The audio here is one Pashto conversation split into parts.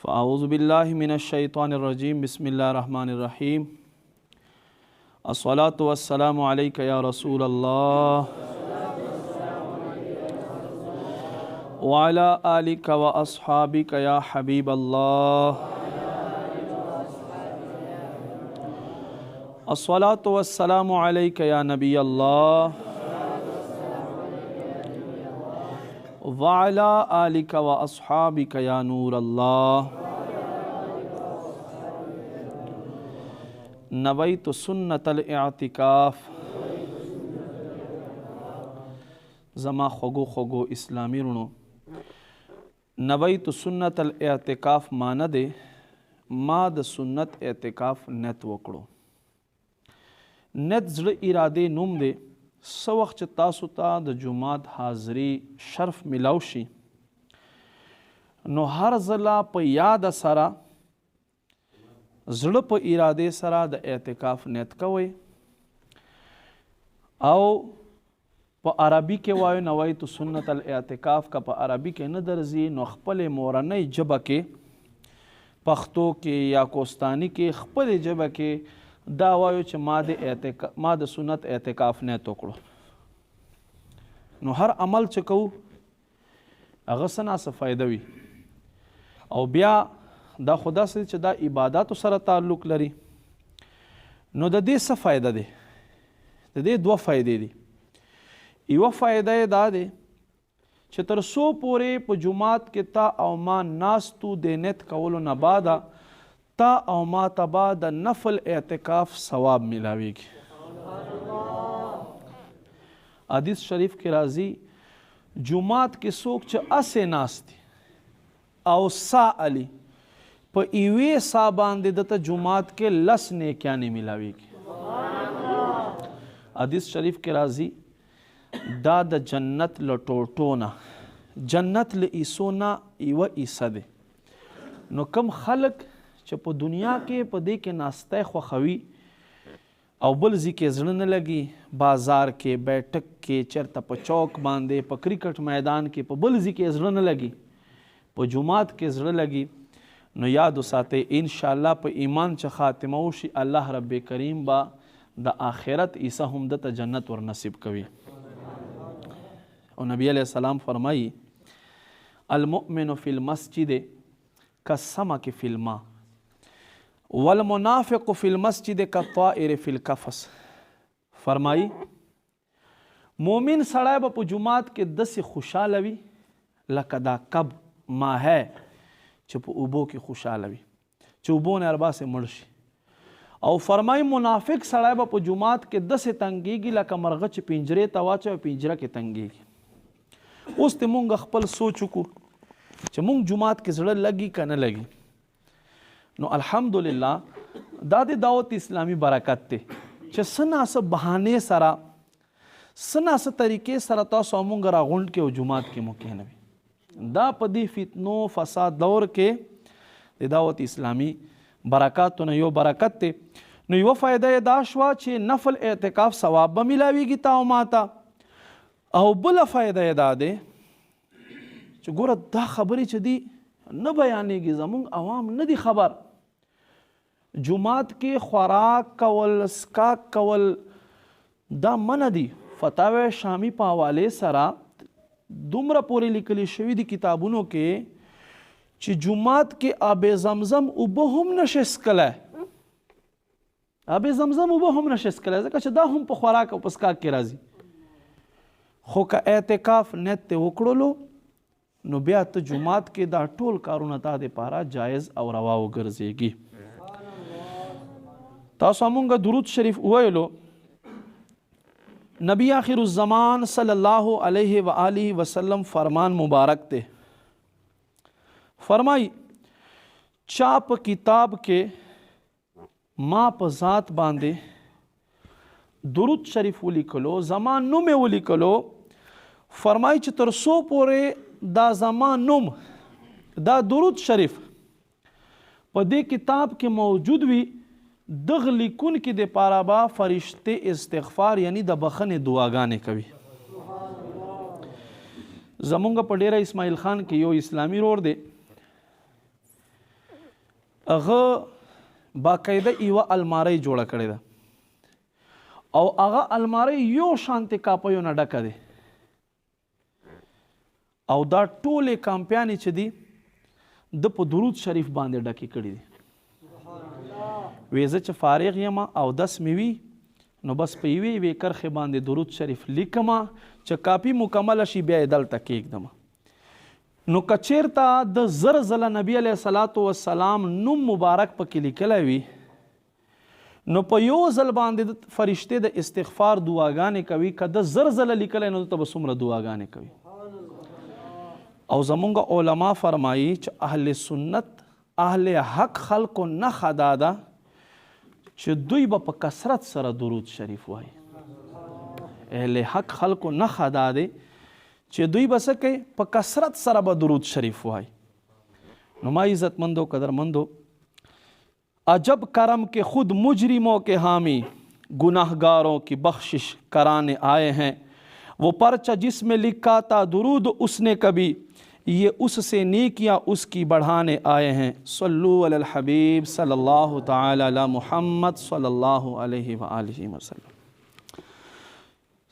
फ़अऊज़ु बिल्लाहि मिनश्शैतानिर्रजीम बिस्मिल्लाहिर्रहमानिर्रहीम अस्सलातु वस्सलामु अलैका या रसूलल्लाह व अला आलिका व अस्हाबिका या हबीबल्लाह अस्सलातु वस्सलामु अलैका या नबीयल्लाह व अला आलिका व अस्हाबिका या नूरल्लाह नवैतु सुन्नतल इअतिकाफ। ज़मा ख़ोगो ख़ोगो इस्लामी रुणो नवैतु सुन्नतल इअतिकाफ माना दे मा द सुन्नत एतिकाफ नेत वकड़ो। नेत ज़्र इरादे नुम दे सवक्त तासु ता द जुमात हाज़री शर्फ मिलावशी नो हर ज़ला प याद सरा ज़्र प इरादे सरा द एतिकाफ नेत कवई आओ प अरबी के वायो नवैतु सुन्नतल एतिकाफ का प अरबी के न दर्जी नो खपल मोरनई जब के पख्तो के या कोस्तानी के खपल जब के दा वायो च मा द सुन्नत एतिकाफ ने तोकड़ो नो हर अमल च कहू अगसना से फ़ायदा वी और बिया दा खुदा से च दा इबादत सर ताल्लुक़ लरी नो द दे स फ़ायदा दे द दे दो फ़ायदे दी इव फ़ायदा दा दे च तरसो पूरे प जुमात के ता औ मा नास तू देनेत कवलो नबादा ता औ मा तबा द नफल एतिकाफ सवाब मिलावेगी। हदीस शरीफ के राजी जुमात के सोक च असे नास्ती औ सा अली प इवे सा बांधे दता जुमात के लस ने क्या नहीं मिलावेगी। हदीस शरीफ के राजी दा द जन्नत लटोटोना जन्नत ल ईसोना इव ईसदे नो कम खलक च प दुनिया के पदे के नास्ते ख्वखवी और बलजी के जड़ न लगी बाजार के बैठक के चरता प चौक बांधे प क्रिकेट मैदान के प बलजी के जड़ न लगी प जुमात के जड़ लगी नो याद उसाते इंशाअल्लाह प ईमान च खातिमौशी अल्लाह रब्बे करीम बा द आखिरत ईसा हमदत जन्नत वर नसीब कवी। और नबी अलैहिस्सलाम फरमाई अल मुमिनु फिल मस्जिद कसमा के फिल मा वल मुनाफिक़ु फिल मस्जिद का ताइर फिल कफस। फरमाई मोमिन सड़ाए बप जुमात के दस खुशालवी लकदा कब मा है चुप उबो की खुशालवी चुबो ने अरबा से मर्शी और फरमाई मुनाफिक सड़ाए बप जुमात के दस तंगीगी लक मरगच पिंजरे तवाचा पिंजरा के तंगीगी उस ते मुंग खपल सोचुकू च मुंग जुमात के जड़ लगी का न लगी नो अल्हम्दुलिल्लाह दादे दावत इस्लामी बरकत ते च सना स बहाने सरा सना स तरीके सरा तो सोमुंग रागुंड के जुमात के मुके नबी दा पदी फितनो फसाद दौर के दावत इस्लामी बरकत तो न यो बरकत ते नो यो फ़ायदा दाशवा छे नफल एतिकाफ सवाब ब मिलावेगी ताओ माता औ बल फ़ायदा दादे च गोरा दा खबरी च दी न बयानेगी जमुंग अवाम न दी खबर जुमात के खुराक कवल स्का कवल दा मन दी फतावे शामी पावाले सरा दुमरा पूरी लिखली शवी दी किताबुनों के च जुमात के आबे जमजम उबहुम नशस्कल है आबे जमजम उबहुम नशस्कल है ज़का दा हम प खुराक उपस्का के राजी खो का एतिकाफ नेत ते वकड़ो लो नो बिया तो जुमात के दा टोल कारुना ता दे पारा जायज़ और रवाओ गर्जेगी। तासो अमुंगा दुरूद शरीफ उवैलो नबी आखिरुज़्ज़मान सल्लल्लाहु अलैहि व आलिहि वसल्लम फरमान मुबारक ते फरमाई चाप किताब के माँ प ज़ात बांधे दुरूद शरीफ वो लिखलो ज़मानु में वो लिखलो फरमाई च तरसो पोरे दा ज़मानुम दा दुरूद शरीफ पदे किताब के मौजूद भी दग लिकुन की दे पाराबा फरिश्ते इस्तिग़फ़ार यानी द बखने दुआगाने कभी जमुंगा पडेरा इस्माइल खान के यो इस्लामी रोड दे هغه باقاعده یوه الماری جوړه کړې ده او هغه الماری یو شانتې کاپیو نه ډکه دی او دا ټولې کامپیانې چې دي د په درود شریف باندې ډکې کړي دي وی زه چې فارغ یم او دس مې وي نو بس په یوې کرښې باندې درود شریف لیکمه چې کاپي مکمله شي بیا یې دلته کېږدم نو که چېرته د زر ځله نبي علیه الصلاة والسلام نوم مبارک پکې لیکلی وي نو په یو ځل باندې فرشتې د استغفار دعاګانې کوي که د زر ځله لیکلی نو دلته به څومره دعاګانې کوي او زمونږ علما فرمایي چې اهل سنت اهل حق خلقو نښه دا ده چې دوی به په کثرت سره درود شریف وایي اهل حق خلقو نښه دا دی چې دوی به څه کوي په کثرت سره به درود شریف وایي نو ما عزتمندو قدرمندو عجب کرم کے خود مجرموں کے حامی گناہگاروں کی بخشش کرانے آئے ہیں وہ پرچہ جس میں لکھا تھا درود اس نے کبھی یہ اس سے نیکیاں اس کی بڑھانے آئے ہیں صلو علی الحبیب صلی اللہ تعالی علی محمد صلی اللہ علیہ وآلہ وسلم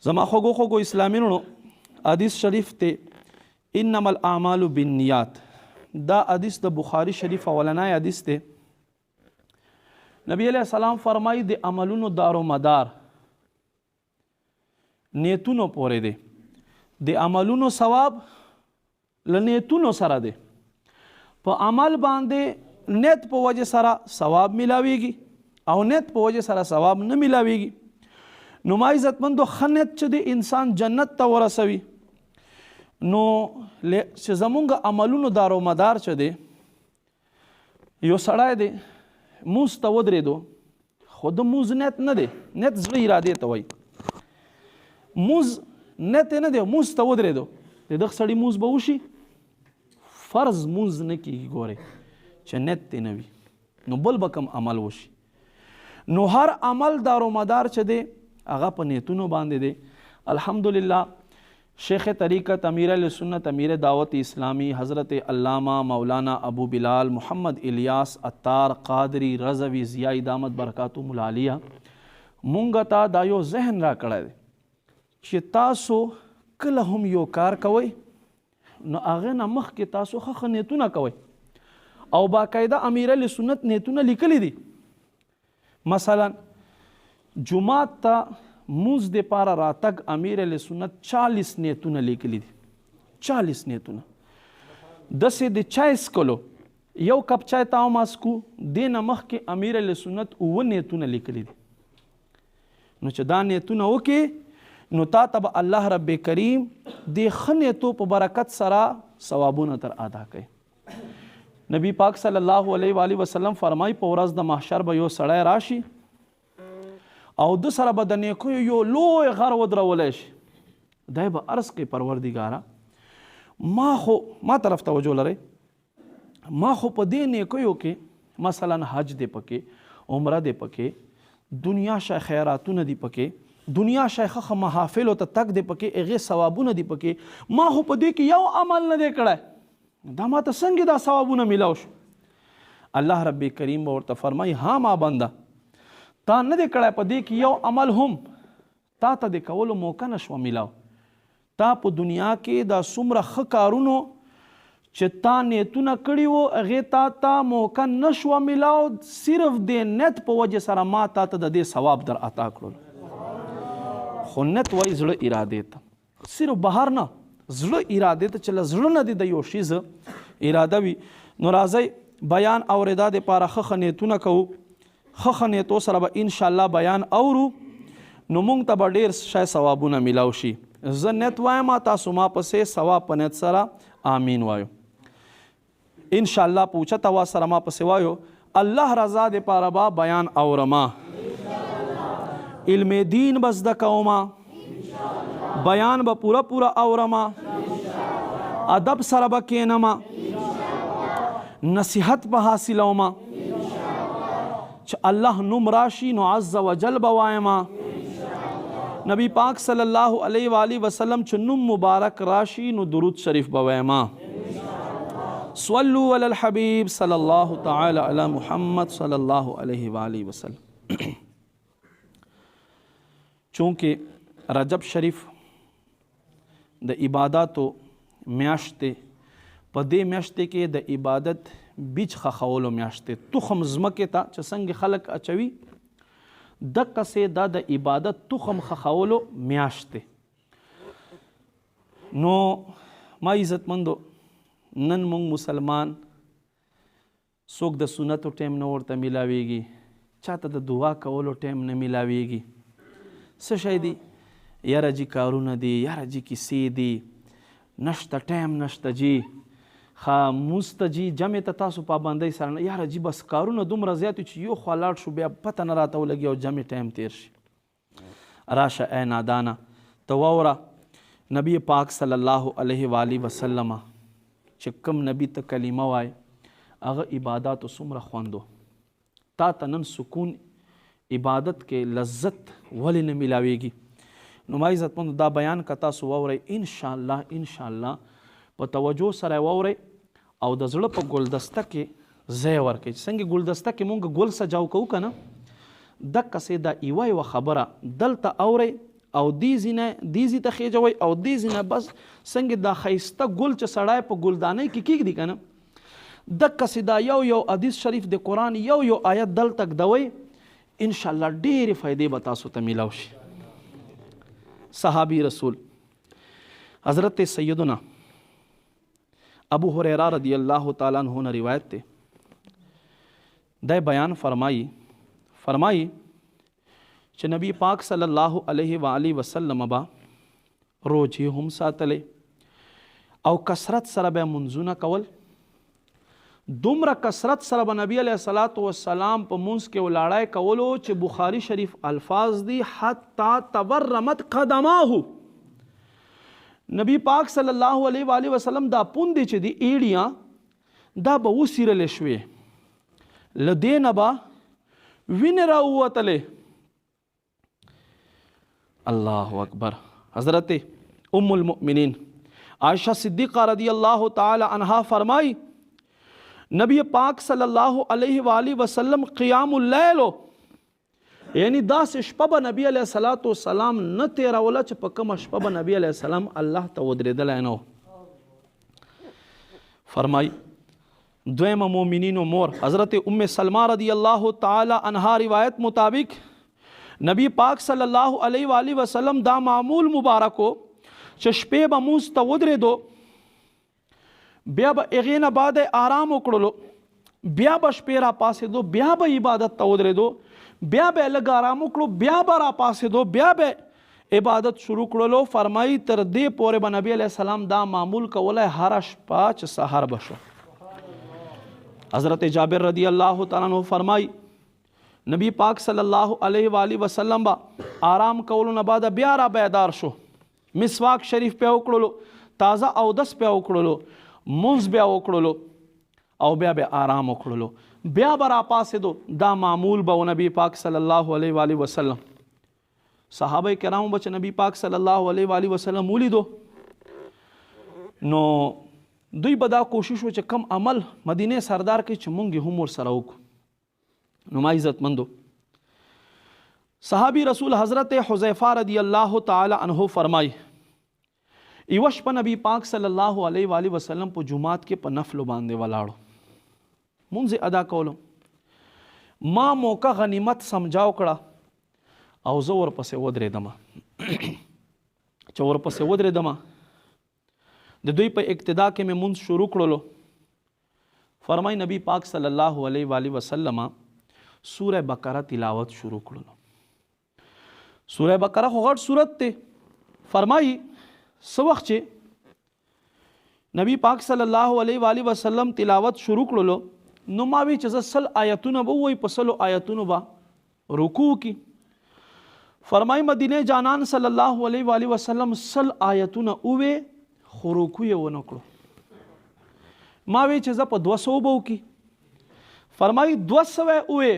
زما خوگو خوگو اسلامینو حدیث شریف تے انما الاعمال بالنیات دا حدیث دا بخاری شریف اولنائی حدیث تے نبی علیہ السلام فرمائی د عملونو دارو مدار نیتونو پورې دی د عملونو ثواب له نیتونو سره دی په عمل باندې نیت په وجه سره ثواب ملاویږي او نیت په وجه سره ثواب نه ملاویږي نو ما عزتمندو ښه نیت چې دی انسان جنت ته ورسوي نو چې زمونږ عملونو دارو مدار چې دی یو سړی دی موز ته ودرېدو خو د موز نیت نه دی نیت زړه ارادې ته وایي موز نیت نه دی موز ته ودرېدو د دغه سړي موز به وشي فرض موز نه کېږي ګورئ چې نیت دی نه وي نو بل به کوم عمل وشي نو هر عمل دارومدار چې دی هغه په نیتونو باندې دی الحمدلله شیخ طریقت امیر السنت امیر دعوت اسلامی حضرت علامہ مولانا ابو بلال محمد الیاس عطار قادری رضوی ضیائی دامت برکاتهم العالیہ مونږ ته دا یو ذهن را کړی دی چې تاسو کله هم یو کار کوئ نو هغې نه مخکې تاسو ښه نیتونه کوئ او باقاعده امیر السنت نیتونه لیکلی دي مثلا جمعات ته موز د پاره راتګ امیر علیه سنت 40 نیتونه لیکلي دي 40 نیتونه داسې د چای څکلو یو کپ چای تا وماسکو دې نه مخکې امیر علیه سنت 9 نیتونه لیکلي دي نو چې دا نیتونه وکړې نو تا ته به الله رب کریم د ښه نیتو په برکت سره ثوابونه تر ادا کوي نبی پاک صلی الله علیه و آله وسلم فرمایي په ورځ د محشر به یو سړی راشي او د سره به د نیکیو یو لوی غر ودرولی شي دی به عرض کوي پروردګاره ما طرف توجه لرئ ما خو په دې نیکیو کې مثلا حج دی پکې عمره دی پکې دنیا شای خیراتونه دی پکې دنیا شای ښه محافلو ته تک دی پکې هغې ثوابونه دی پکې ما خو په دې کې یو عمل نه دی کړی دا ما ته څنګه دا ثوابونه میلاو شو الله رب کریم به ورته فرمایي ها ما بنده تا نه دی کړی په دې کې یو عمل هم تا ته د کولو موقع نه شوه میلاو تا په دنیا کې دا څومره ښه کارونو چې تا نیتونه کړي وو هغې تا ته موقع نه شوه میلاو صرف د نیت په وجې سره ما تا ته د دې ثواب در عطا کړل خو نیت وایي زړه ارادې ته صرف بهر نه زړه ارادې ته چې له زړه نه دی د یو شي اراده وي نو راځئ بیان اورېدا دپاره ښه نیتونه کوو ښه نیتو سره به انشاءالله بیان اورو نو موږ ته به ډېر شای ثوابونه میلاو شي زه نیت وایم تاسو ما پسې ثواب په نیت سره آمین وایو انشاءالله په اوچت اواز سره ما پسې وایو الله رضا دپاره به بیان اورما علم دین به زده کوما بیان به پوره اورما ادب سره به کښېنما نصیحت به حاصلوما چې الله نوم راشي نو عز وجل به وایما نبی پاک صلی الله علیه و آله وسلم چې نوم مبارک راشي نو درود شریف به وایما صلو علی الحبیب صلی اللہ تعالی علی محمد صلی اللہ علیہ وآلہ وسلم. چونکہ رجب شریف د عباداتو میاشت دی، په دې میاشت کې د عبادت بیج خښولو میاشت دی. تخم ځمکې ته چې څنګه خلک اچوي دقسې دا د عبادت تخم خښولو میاشت دی. نو ما عزتمندو نن مونږ مسلمان څوک د سنتو ټیم نه ورته میلاویږي، چاته د دعا کولو ټیم نه میلاویږي. څه شی دی؟ یاره جي کارونه دي، یاره جي کیسې دي، نشته ټیم نشته جي، مونځ ته جي جمع ته تاسو پابندۍ سره نه، یاره جي بس کارونه دومره زیات چې یو خوا لاړ شو بیا پته نه راته ولګي او جمع ټیم تیر شي. راشه ای نادانه ته واوره نبی پاک صلی الله علیه وآله وسلم چې کوم نبی ته کلمه وای هغه عباداتو څومره خوندو. تا ته نن سکون عبادت کې لذت ولې نه میلاویږي؟ نو ما عزتمندو دا بیان که تاسو واورئ انشاءالله په توجه سره واورئ او د زړه په ګلدسته کې ځای ورکړئ. چې څنګه ګلدسته کې مونږ ګل سجاو کوو که نه، دقسې دا یوه خبره دلته اورئ او دې ځینه ته خیجوئ او دې ځینه بس څنګه دا ښایسته ګل چې سړی په ګلدانۍ کې کیږدي که نه، دقسې دا یو حدیث شریف د قرآن یو آیت دلته ږدوئ، انشاءالله ډېرې فایدې به تاسو ته میلاو شي. صحابی رسول حضرت سیدنا ابو هریرہ رضی اللہ تعالیٰ عنہ نے روایت تے دے بیان فرمائی چې نبی پاک صلی الله علیه و آله وسلم با روزي هم ساتلې او کثرت سره به منځونه کول. دومره کثرت سره به نبی علیه الصلاۃ والسلام په منځ کې ولاړای کولو چې بخاری شریف الفاظ دی حتی تورمت قدماه. نبی پاک صلی الله علیه و آله وسلم دا پوندې چې دی ایډیاں دا به وسیرلې شوې، له دې نه به وینې راووتلې. الله اکبر. حضرت ام المؤمنین عائشہ صدیقہ رضی اللہ تعالی عنہا فرمائی نبی پاک صلی اللہ علیہ وآلہ وسلم قیام اللیل یعنی داسې شپه به نبی علیه الصلاۃ والسلام نه تیروله چې په کومه شپه به نبی علیه السلام الله ته ودرېدلی نه و. فرمای دویمه مؤمنینو مور حضرت ام سلمہ رضی اللہ تعالی عنہا روایت مطابق نبی پاک صلی الله علیه وآله وسلم دا معمول مبارکو چې شپې به مونځ ته ودرېدو، بیا به هغې نه بعد آرام وکړلو، بیا به شپې را پاسېدو، بیا به عبادت ته ودرېدو، بیا به لږ آرام وکړو، بیا به را پاسېدو، بیا به عبادت شروع کړلو. فرمایي تر دې پورې به نبی علیه السلام دا معمول کولی هره شپه چې سحر به شو. حضرت جابر رضی اللہ تعالیٰ عنہ فرمائی نبی پاک صلی اللہ علیہ وآلہ وسلم با آرام کولو نه بعد بیا را بیدار شو، مسواک شریف پیا وکړلو، تازه اودس پیا وکړلو، منځ بیا وکړلو او بیا آرام وکړلو، بیا به را پاسېدو. دا معمول به نبی پاک صلی الله علیه وآلہ وسلم. صحابه کرامو به چې نبی پاک صلی الله علیه وآلہ وسلم ولیدو نو دوی به دا کوشش و چې کم عمل مدینه سردار کې چې مونږ هم ورسره وکړو. نو ما عزتمندو صحابی رسول حضرت حذیفہ رضی اللہ تعالی عنہ فرمائی یوه شپه نبی پاک صلی الله علیه وآلہ وسلم په جمعات کې په نفلو باندې ولاړو، مونځ ادا کولو. ما موقع غنیمت سمجاو کړه او زه ورپسې ودرېدم. چې ورپسې ودرېدم د دوی په اقتدا کې مې مونځ شروع کړلو. فرمای نبی پاک صلی الله علیه وآلہ وسلم سوره بقره تلاوت شروع کړلو. سوره بقره خو غټ سورت دی. فرمای څه وخت چې نبی پاک صلی الله علیه وآلہ وسلم تلاوت شروع کړلو نو ما وی چې زه 100 آیتونه به وای په 100 آیتونو به رکوع کی. فرمای مدینه جانان صلی الله علیه وآلہ وسلم 100 آیتونه اوه خو رکوع یې ونه کړو. ما وی چې زه په 200 به وکي. فرمای 200 اوه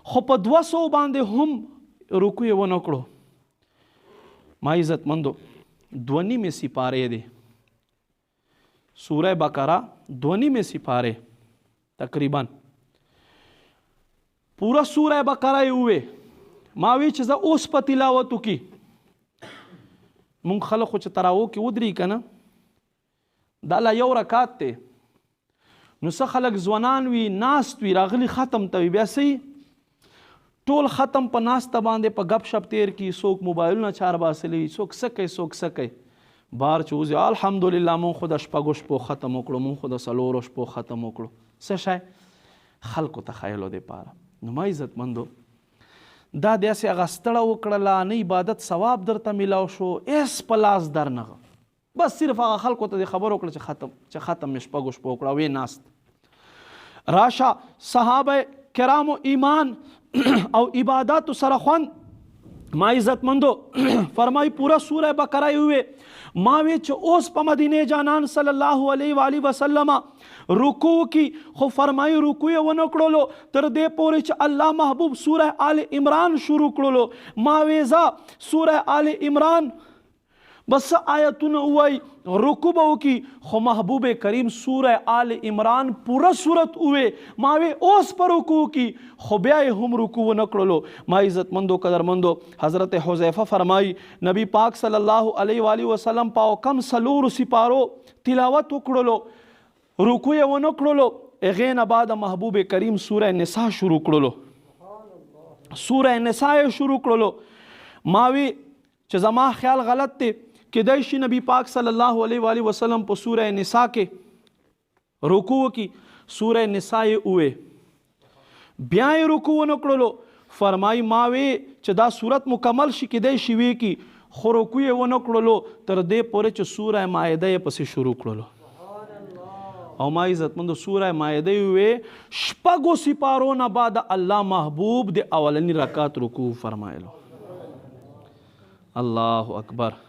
خو په 200 باندې هم رکوع یې ونه کړو. ما عزت مندو 2.5 سپارې دی سورہ بقرہ 2 سپارے تقریبا پورا سورہ بقرہ ہوئے ماوی چې زه اوس په تلاوت وکي مونږ خلک خو چې تراو کې ودري که نه دا لا یو رکات دی نو څه خلک ځوانان وي ناست وي راغلي ختم ته وي بیا صحیح ټول ختم په ناسته باندې په گپ شپ تیر کی څوک موبایلونه چار باسلی څوک څه کوي څوک څه کوي بار چې وځي الحمدلله مونږ خو د شپږو شپو ختم وکړو مونږ خو د څلورو شپو ختم وکړو څه شی خلکو ته خیلو دپاره نو ما عزتمندو دا داسې هغه ستړه وکړله نه عبادت ثواب درته میلاو شو ایس په لاس درنغه بس صرف هغه خلکو ته د خبر وکړه چې ختم مې شپږو شپو وکړه وې ناست راشه صحابه کرامو ایمان او عباداتو سره خوند ما عزتمندو فرمای پورا سوره بقره ہوئے ما وی چې اوس په مدینه جانان صلی الله علیه و آله وسلم رکوع کی خو فرمای رکوع یې ونه کړلو تر دې پورې چې الله محبوب سوره آل عمران شروع کړلو ما ویزا سوره آل عمران بس آیتونه وای رکوع به وکي خو محبوب کریم سوره آل عمران پورا صورت وې ما وی اوس پر رکوع کی خو بیا یې هم رکوع نه کړلو ما عزتمندو قدرمندو حضرت حذیفه فرمای نبی پاک صلی الله علیه و آله وسلم پاو کم سلور سپارو تلاوت وکړلو رکوع یې ونه کړلو هغې نه بعد محبوب کریم سوره نساء شروع کړلو سوره نساء شروع کړلو ما وی چې زما خیال غلط دی کېدای شي نبی پاک صلی الله علیه و آله وسلم په سوره نساء کې رکوع کی سوره نساء وې بیا یې رکوع ونه کړلو فرمای ما وی چې دا صورت مکمل شي کېدای شي وی کی خو رکوع یې ونه کړلو تر دې پورې چې سوره مائده یې پسې شروع کړلو او ما عزتمندو سوره مائده وې شپږو سپارو نه بعد الله محبوب د اولنی رکعت رکوع فرمایلو الله اکبر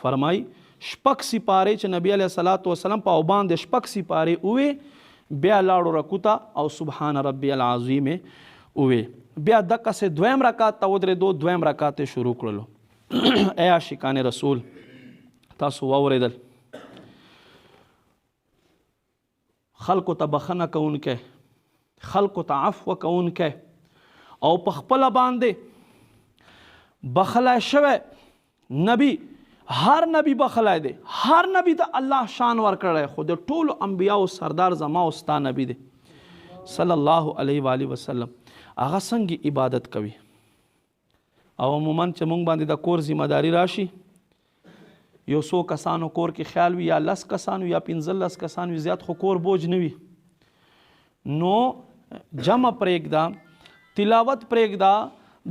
فرمای شپږ سپاره چې نبی علیه الصلاۃ والسلام په او باندې شپږ سپاره وې بیا لاړو رکوع ته او سبحان ربی العظیم وې بیا دغه سه دویم رکعت ته ودرېدو دویم رکعت شروع کړلو ای عاشقان رسول تاسو واورېدل خلقو ته بخنه کوونکی خلقو ته عفو کوونکی او په خپله باندې بخلای شوی نبی هر نبی بخلای دی هر نبی ته الله شان ورکړی خو د ټولو انبیاو سردار زما او ستا نبی دی صلی الله علیه و آله وسلم هغه څنګه عبادت کوي او عموما چې موږ باندې د کور ذمہ داری راشي یو څو کسانو کور کې خیال وي یا 10 کسانو یا 15 کسانو زیات خو کور بوج نه وي نو جمع پرېږده تلاوت پرېږده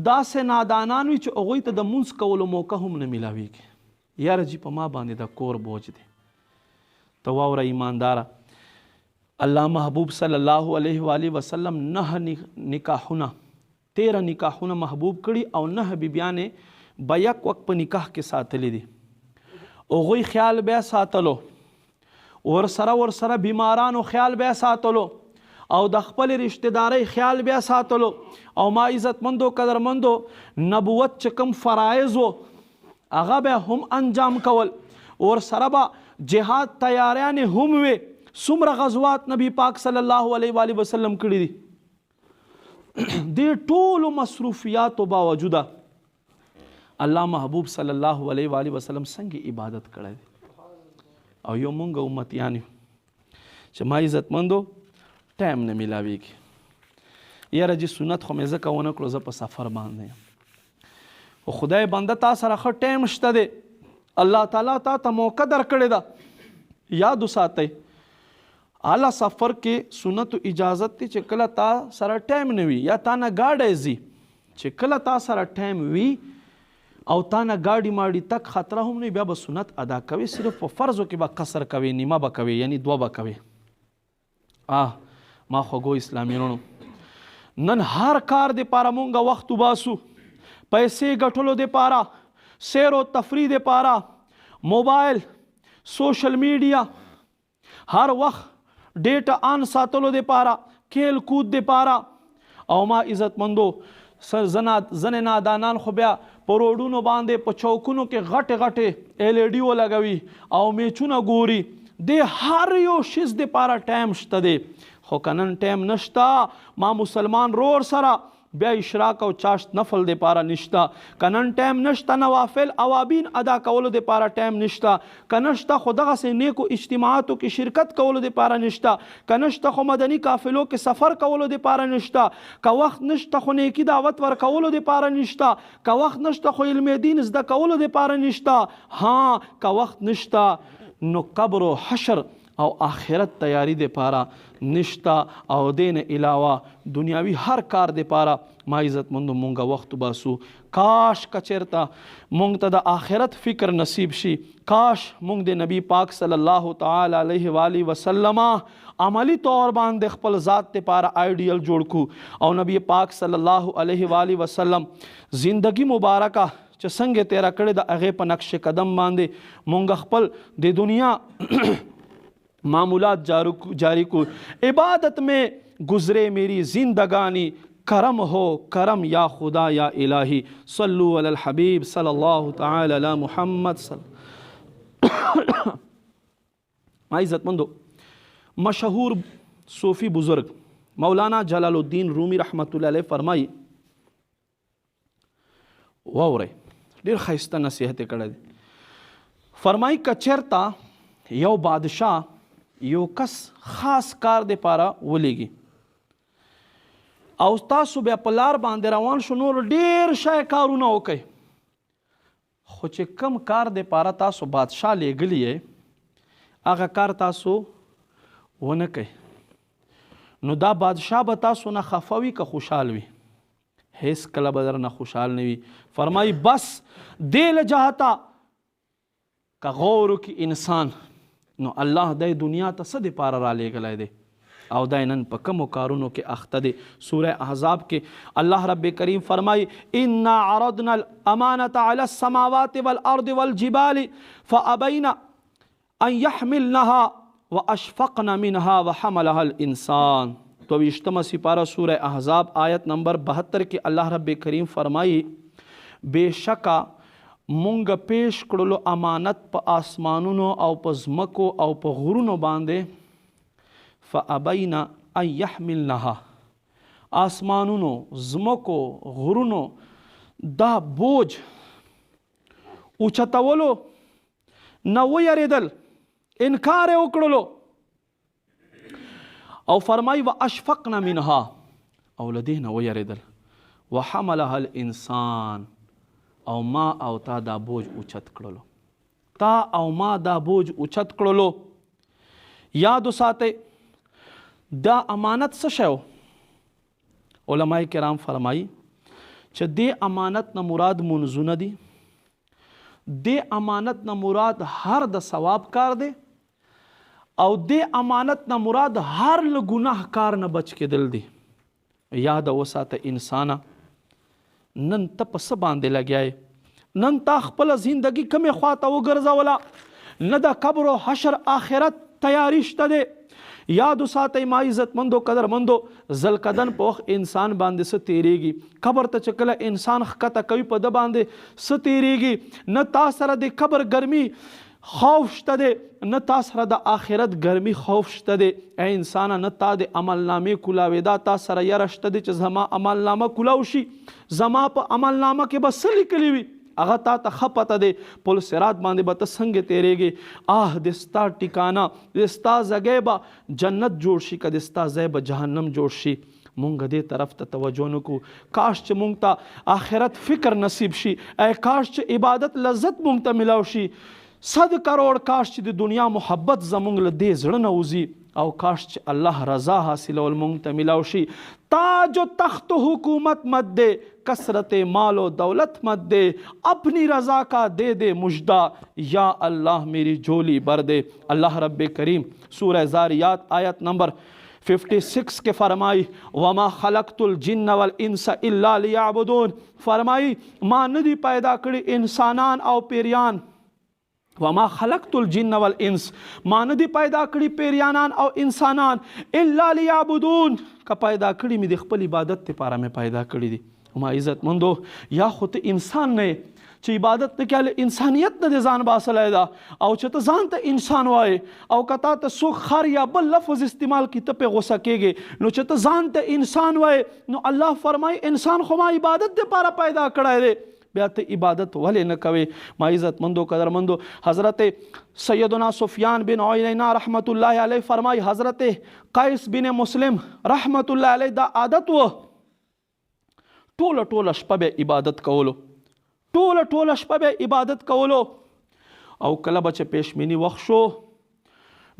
داسې نادانان وي چې هغوی ته د مونځ کولو موقع هم نه میلاویږي یاره جي په ما باندې د کور بوج دی ته واوره ایمانداره الله محبوب صلی الله علیه و آله وسلم 9 نکاحونه 13 نکاحونه محبوب کړي او 9 بیبیانې به یک وخت په نکاح کې ساتلې دي هغوی خیال بیا ساتلو ورسره بیمارانو خیال بیا ساتلو او د خپل رشتہ دارۍ خیال بیا ساتلو او ما عزتمندو قدرمندو نبوت چې کوم فرایض و هغه بیا هم انجام کول ورسره به جهاد تیاریانې هم وې څومره غزوات نبی پاک صلی الله علیه و آله وسلم کړي دي دې ټولو مصروفیاتو باوجوده الله محبوب صلی الله علیه و آله وسلم څنګه عبادت کړی دی او یو مونږ امتیان یو چې ما عزتمندو ټایم نه میلاویږي یاره جي سنت خو مې ځکه ونه کړو زه په سفر باندې یم خو خدای بنده تا سره ښه ټایم شته دی الله تعالی تا ته موقع درکړې ده یاد وساتئ اعلی سفر کې سنتو اجازت دی چې کله تا سره ټایم نه وي یا تا نه ګاډی ځي چې کله تا سره ټایم وي او تا نه ګاډي ماډي تک خطره هم نه بیا به سنت ادا کوي صرف په فرضو کې به قصر کوي نیمه به کوي یعنی 2 به کوي ما خوږو اسلامیانو نن هر کار دپاره مونږ وخت وباسو پیسې ګټلو دپاره سیر و تفریح دپاره موبایل سوشل میډیا هر وخت ډیټا آن ساتلو دپاره کھیل کود دپاره او ما عزتمندو ځنې نادانان خو بیا په روډونو باندې په چوکونو کې غټې غټې LED ولګوي او میچونه ګوري د هر یو شیز دپاره ټایم شته دی، خو که نن ټایم نشته ما مسلمان رور سره بیا اشراق او چاشت نفل دپاره نشته، که نن ټایم نشته نوافل اوابین ادا کولو دپاره ټایم نشته، که نشته خو دغسې نیکو اجتماعاتو کې شرکت کولو دپاره نشته، که نشته خو مدني قافلو کې سفر کولو دپاره نشته، که وخت نشته خو نیکي دعوت ورکولو دپاره نشته، که وخت نشته خو علم دین زده کولو دپاره نشته، ها که وخت نشته نو قبر و حشر او آخرت تیاری دپاره نشته، او دین علاوه دنیاوی هر کار دپاره ما عزت مندو مونږه وخت باسو. کاش کچرته مونږ ته د آخرت فکر نصیب شي، کاش مونږ د نبی پاک صلی الله تعالی علیه و آله وسلم عملی طور باندې خپل ذات دپاره آئیډیل جوړ کو، او نبی پاک صلی الله علیه و آله وسلم زندگی مبارکه چې څنګه تیره کړې د هغې په نقش قدم باندې مونږ خپل د دنیا معمولات جاری کو. عبادت میں گزرے میری زندگانی، کرم ہو کرم یا خدا یا الہی، صلو علی الحبیب صلی اللہ تعالی علی محمد عزت مندو مشہور صوفی بزرگ مولانا جلال الدین رومی رحمت اللہ علیہ فرمائی، واورے ډیر خیسته نصیحت کړی دی، فرمائی کچرتا یو بادشاہ یو کس خاص کار د پاره ولیږي او تاسو بیا په لار باندې روان شو، نور ډیر شای کارونه وکئ، خو چې کم کار د پاره تاسو بادشاه لیږلی یې هغه کار تاسو ونه کوئ، نو دا بادشاه به تاسو نه خفه وي که خوشحال وي؟ هیڅ کله به در نه خوشحال نه وي. فرمایي بس دې له جهته که غور وکړي انسان نو الله د دنیا ته څه دپاره رالیږلی دی او دی نن په کومو کارونو کې اخته دی. سوره احزاب کې الله رب کریم فرمایي انا عرضنا الامانة على السماوات والارض والجبال فابین ان يحملنها واشفقن منها وحملها الانسان. 22 سپارہ سورہ احزاب آیت نمبر 72 کې الله رب کریم فرمایي بېشکه مونږ پیش کړلو امانت په آسمانونو او په ځمکو او په غرونو باندې، فابین ان یحملنها، آسمانونو ځمکو غرونو دا بوج اوچتولو نه ویریدل، انکار یې وکړلو، او فرمایي واشفقن منها، او له دې نه ویریدل، وحملها الانسان، او ما او تا دا بوج اوچت کړلو، تا او ما دا بوج اوچت کړلو. یاد وساتئ دا امانت څه شی و؟ علماء کرام فرمایي چې دې امانت نه مراد منځونه دي، دې امانت نه مراد هر د ثواب کار دی، او دې امانت نه مراد هر له ګناه کار نه بچ کېدل دي. یاد وساته انسانه نن ته په څه باندې لګیا، نن تا خپله زندگی کمې خواته وګرځوله، نه د قبر و حشر آخرت تیاری شته دی. یاد وساتئ ما عزت مندو قدر مندو ذلقدن په وخت انسان باندې څه تیریږي، قبر ته چې کله انسان ښکته کوي په ده باندې څه تیریږي، نه تا سره د قبر ګرمي خوف شته دی، نه تا سره د آخرت ګرمي خوف شته دی. ای انسانه نه تا د عملنامې کولاوېدا، تا سره یره شته دی چې زما عملنامه کولاو شي، زما په عملنامه کې به څه لیکلي وي هغه تا ته ښه پته دی، پل صراط باندې به ته څنګه تیریږي. د ستا ټکانه د ستا ځای به جنت جوړ شي که د ستا ځای به جهنم جوړ شي. مونږ دې طرف ته توجه نه کوو. کاش چې مونږ ته آخرت فکر نصیب شي، ای کاش چې عبادت لذت مونږ ته ملاو شي. 100 کروڑ کاش چې د دنیا محبت زمونږ له دې زړه نه وځي، او کاش چې الله رضا حاصلول مونږ ته ملاو شي. تاج و تخت حکومت مت دے، کثرت مال و دولت مت دے، اپنی رضا کا دے دے مجدہ، یا اللہ میری جھولی بھر دے. اللہ رب کریم سورہ زاریات آیت نمبر 56 کے فرمائی وما خلقت الجن والانس الا لیعبدون، فرمائی ما ندی پیدا کړي انسانان او پیریان، وما خلقت الجن والانس ما ندی پیدا کړي پیریانان او انسانان الا لیعبدون، که پیدا کړي مې د خپل عبادت لپاره مې پیدا کړي دي. ما عزت مندو یا خو ته انسان نه چې عبادت نه کړي انسانیت نه ځان باسلای دا او چې ته ځان ته انسان وای او کتا ته څوک خر یا بل لفظ استعمال کی ته په غوسه کېږي نو چې ته ځان ته انسان وای نو الله فرمای انسان خو ما عبادت لپاره پیدا کړی دی بیا ته عبادت ولې نه کوي ما عزت مندو قدر مندو حضرت سیدنا سفیان بن عیینہ رحمت الله علیه فرمای حضرت قیس بن مسلم رحمت الله علیه دا عادت و ټوله شپه به عبادت کولو ټوله شپه به عبادت کولو او کله به چې پېشمني وخت شو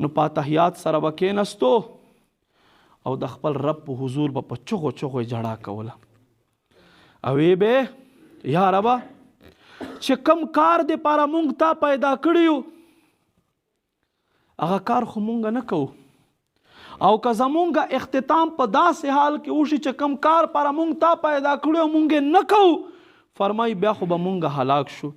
نو پاتحیات سره به کېنستو او د خپل رب په حضور به په چغو جړا کوله او وی به یا ربا چې کم کار د پاره مونږ تا پیدا کړیو هغه کار خو مونږ نه کوو او که زمونږ اختتام په داسې حال کې وشي چې کم کار پاره مونږ تا پیدا کړیو مونږ نه کوو فرمائی بیا خو به مونږ ہلاک شو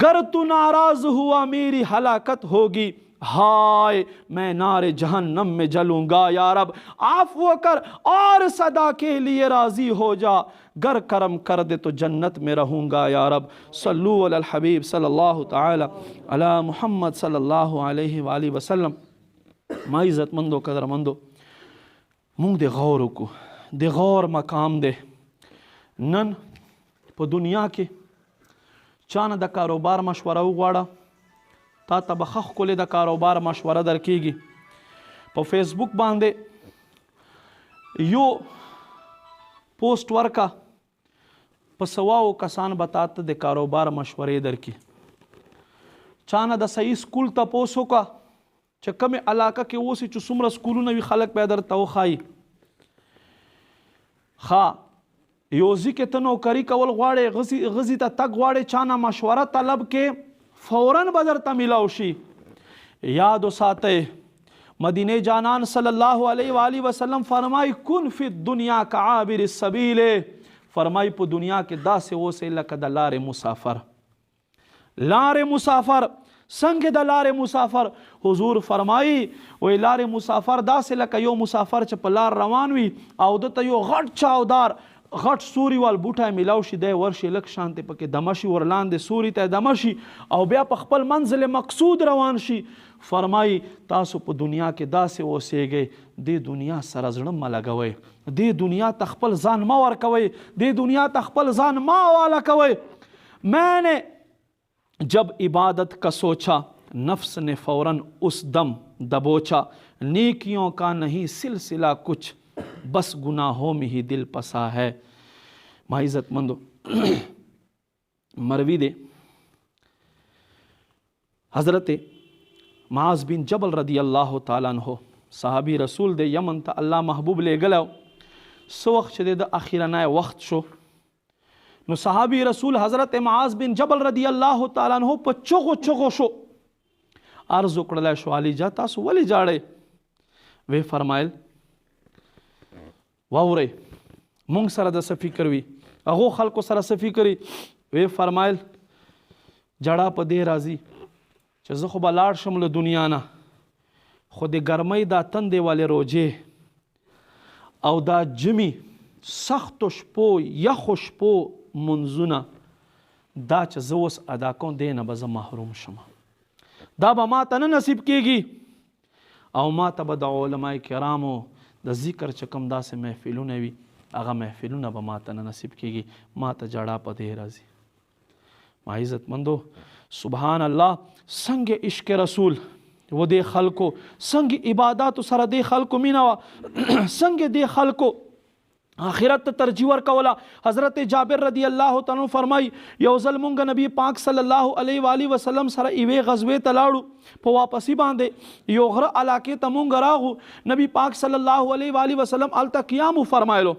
گر تو ناراض ہوا میری ہلاکت ہوگی ہائے میں نار جہنم میں جلوں گا یا رب عفو کر اور صدا کے لیے راضی ہو جا گر کرم کر دے تو جنت میں رہوں گا یا رب صلو علی الحبیب صلی اللہ تعالی علی محمد صلی اللہ علیہ وآلہ وسلم ما عزت مندو قدر مندو مونږ د غور وکړو د غور مقام دی نن په دنیا کې چانه د کاروبار مشوره وغواړه تا ته به ښه ښکلې د کاروبار مشوره درکېږي په فیسبوک باندې یو پوسټ ورکه په سواو کسان به تا ته د کاروبار مشورې درکړي چانه د صحیح سکول تپوس وکړه چې کومې علاقه کې اوسې چې څومره سکولونه وي خلک به یې درته وښایي ښه یو ځای کې ته نوکري کول غواړې غزي ته تګ غواړې چانه مشوره طلب کې فوراً به درته میلاو شي یاد وساتئ مدینه جانان صلی الله علیه وآله وسلم فرمای کن فی الدنیا کعابر السبیل فرمای په دنیا کې داسې اوسئ لکه د لارې مسافر څنګه د لارې مسافر حضور فرمایي وی لارې مسافر داسې لکه یو مسافر چې په لار روان وي او دته یو غټ چاودار غټ سوري وال بوټی میلاو شي دی ورشي لږ شانتې پکې دمه شي ورلاندې سوري ته دمه شي او بیا په خپل منزل مقصود روان شي فرمایي تاسو په دنیا کې داسې اوسیږئ دې دنیا سره زړه مه لګوئ دې دنیا ته خپل ځان مه ورکوئ دې دنیا ته خپل ځان مه حواله کوئ میں نے جب عبادت کا سوچا نفس نے فوراً اس دم دبوچا نیکیوں کا نہیں سلسلہ کچھ بس گناہوں میں ہی دل پسا ہے ما عزت مندو مروی دے حضرت معاذ بن جبل رضی اللہ تعالیٰ عنہ صحابی رسول دے یمن تا اللہ محبوب لے گلو سو وقت شدے دا اخیرانای وقت شو نو صحابی رسول حضرت معاذ بن جبل رضی اللہ تعالیٰ عنہ پا چغو شو عرض اکڑلای شو علی جا تاسو ولی جاڑے وی فرمائل واورئ مونږ سره د څه فکر وي هغو خلکو سره څه فکر وي وی فرمایل جړه په دې راځي چې زه خو به لاړ شم له دنیا نه خو د ګرمۍ دا تندې والې روجې او دا جمي سختو شپو یخو شپو منځونه دا چې زه اوس ادا کوم دی نه به زه محروم شم دا به ما ته نه نصیب کېږي او ما ته به د علماء کرامو د ذکر چې کوم داسې محفلونه وي هغه محفلونه به ما ته نه نصیب کېږي ما ته جړه په دې راځي ما عزت مندو سبحان الله څنګه عشق رسول و دې خلکو څنګه عباداتو سره دې خلکو مینه وه څنګه دې خلکو آخرت ته ترجیح ورکوله حضرت جابر رضی الله تعالی فرمای یو ځل مونږ نبی پاک صلی الله علیه و آله وسلم سره یوې غزوې ته لاړو په واپسی باندې یو غره علاقې ته مونږ راغو نبی پاک صلی الله علیه و آله وسلم هلته قیام فرمایلو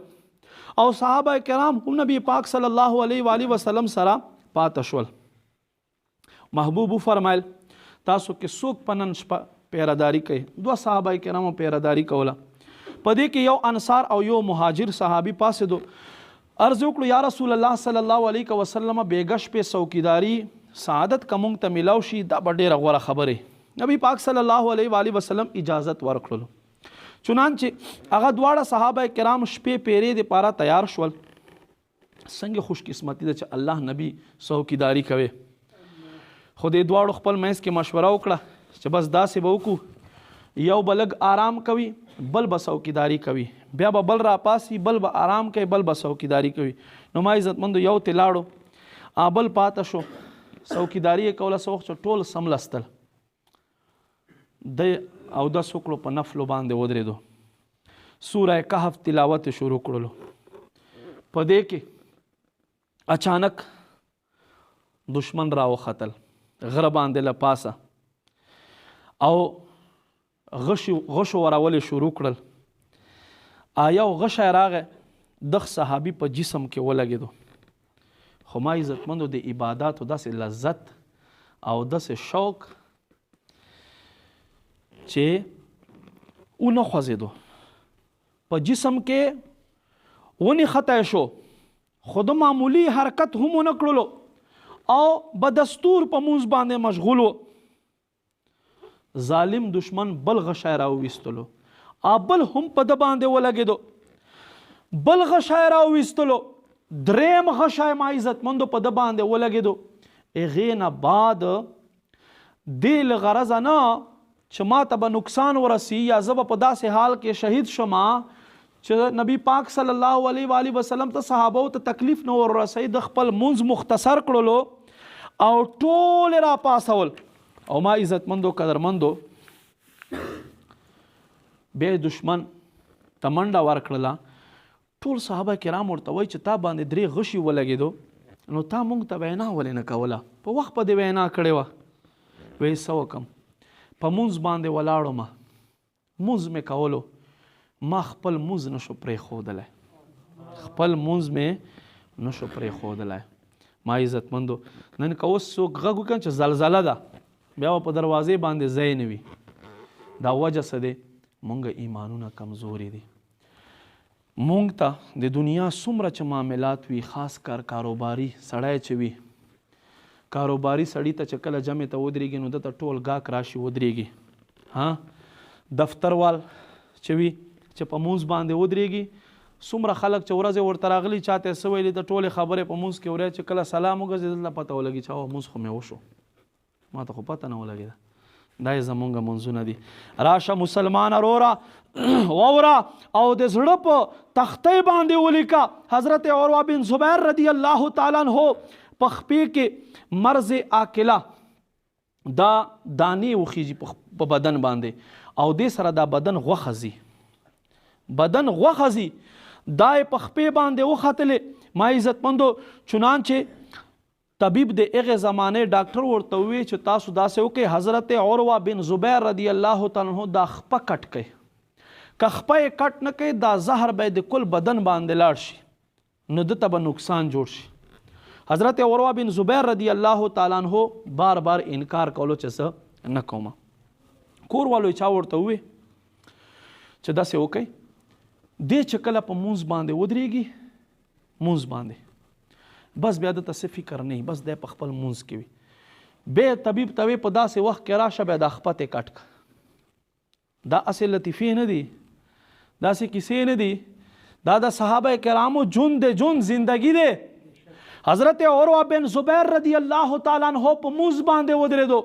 او صحابه کرام هم نبی پاک صلی الله علیه و آله وسلم سره پاته شول محبوب فرمایل تاسو کې څوک په نن شپه پیراداری کوي دوه صحابه کرامو پیراداری کوله پدې کې یو انصار او یو مهاجر صحابي پاسې دو عرض وکړو یا رسول الله صلی الله علیه وسلم بیګش په څوکیداری سعادت کوم ته ملاو شي دا ډېره غوره خبره نبی پاک صلی الله علیه و آله وسلم اجازت ورکړلو چنانچه هغه دواړه صحابه کرام شپې پیرې د پاره تیار شول څنګه خوش قسمتي ده چې الله نبی څوکیداري کوي. خو دې دواړو خپل منځ کې مشوره وکړه چې بس داسې به وکړو، یو به لږ آرام کوي بل به څوکیداري کوي، بیا به بل راپاسي بل به آرام کوي بل به څوکیداري کوي. نو ما عزتمندو یو ته لاړو بل پاته شو، څوکیداري یې کوله څه وخت چې ټول سملستل، د اودس وکړو په نفلو باندې ودرېدو، سوره کهف تلاوت شروع کړلو. په دې کې اچانک دشمن را وختل غره باندې له پاسه او غشو ورولې شروع کړل. یو غشی راغی دغ صحابي په جسم کې ولګېدو. خو ما عزتمندو د عباداتو داسې لذت او داسې شوق چې ونه خوځېدو، په جسم کې ونښتی شو، خو د معمولی حرکت هم ونه کړلو او بدستور په مونځ باندې مشغول و. ظالم دشمن بل غشی راوویستلو، بل هم په ده باندې ولګېدو، بل غشی راوویستلو، دریم غشی ما عزتمندو په ده باندې ولګېدو. هغې نه بعد دې له غرضه نه چې ما ته به نقصان ورسي یا زه به په داسې حال کې شهید شمه چې نبی پاک صلی الله علیه و آله وسلم ته صحابو ته تکلیف نه ورسوي، د خپل منځ مختصر کړلو او ټول را پاسول. او ما عزتمندو قدرمندو بیا دشمن ته منډه ورکړله. ټول صحابه کرام ورته وایي چې تا باندې 3 غشي ولګېدو، نو تا مونږ ته وینا ولې نه کوله؟ په وخت په دې وینا کړې وه. وایي څه وکړم؟ په مونځ باندې ولاړو، مونځ مې کولو، ما خپل مونځ نشو پرېښودلی، خپل مونځ مې نشو پرېښودلی. ما عزتمندو نن که اوس څوک غږ وکړي چې زلزله ده، بیا به په دروازې باندې ځای نه وي. دا وجه څه دی؟ مونږ ایمانونه کمزوري دي. مونږ ته د دنیا څومره چې معاملات وي، خاص کار کاروباري سړی چې وي، کاروباري سړي ته چې کله جمع ته ودرېږي نو دته ټول ګاک راشي ودرېږي. دفتروال چې وي چې په مونځ باندې ودرېږي، څومره خلک چې ورځې ورته راغلي چاته څه ویلي د ټولې خبرې په مونځ کې ورې چې کله سلام وګرځي دلته پته ولګي چې مونځ خو مې وشو، ما ته خو پته نه ولګېده. دا یې زمونږ منځونه دي. راشه مسلمان وروره واوره او د زړه په تختۍ باندې ولیکه. حضرت عروه بن زبیر رضی الله تعالی عنہ په خپې کې مرض آکله دا دانې وخیږي په بدن باندې او دې سره دا بدن غوښه ځي، بدن غوښه ځي، دا یې په خپې باندې وختلې. ما عزتمندو چنانچه طبیب د هغې زمانې ډاکټر ورته ووی چې تاسو داسې وکړئ، حضرت عروه بن زبیر رضی الله تعالی عنہ دا خپه کټ کوي، که خپه یې کټ نه کوي دا زهر به د کل بدن باندې لاړ شي نو دته به نقصان جوړ شي. حضرت عروه بن زبیر رضی الله تعالی عنہ بار بار انکار کولو چې څه نه کومه. کور والو چا ورته ووی چې داسې وکئ، دې چې کله په مونځ باندې ودرېږي، مونځ باندې بس بیا دته څه فکر نه وي، بس دی په خپل مونځ کې وي. بیا طبیب ته وی په داسې وخت کې راشه بیا دا خپته کټ کړه. دا اصل لطیفې نه دي، داسې کیسې نه دي، دا د صحابه کرامو جون دی، جون زندگی دی. حضرت عروه بن زبیر رضی الله تعالی عنہ په مونځ باندې ودرېدو،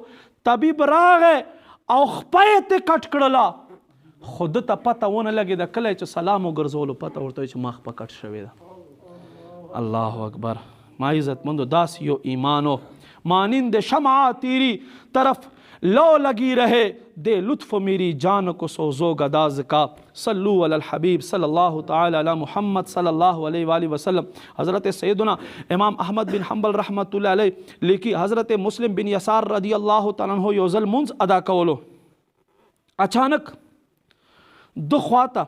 طبیب راغی او خپه یې ته کټ کړله، خو ده ته پته ونه لګېده. کله چې سلام وګرځولو پته ورته وایي چې ما خپه کټ شوې ده. الله اکبر. ما عزتمندو داسې یو ایمانو مانند شمع تیری طرف لو لگی رہے دے لطف میری جان کو سوزو گداز کا. صلو علی الحبیب صلی اللہ تعالی علی محمد صلی اللہ علیہ وآلہ وسلم. حضرت سیدنا امام احمد بن حنبل رحمت اللہ علیہ لیکي حضرت مسلم بن یسار رضی اللہ تعالی عنہ یو ځل منځ ادا کولو، اچانک دو خواته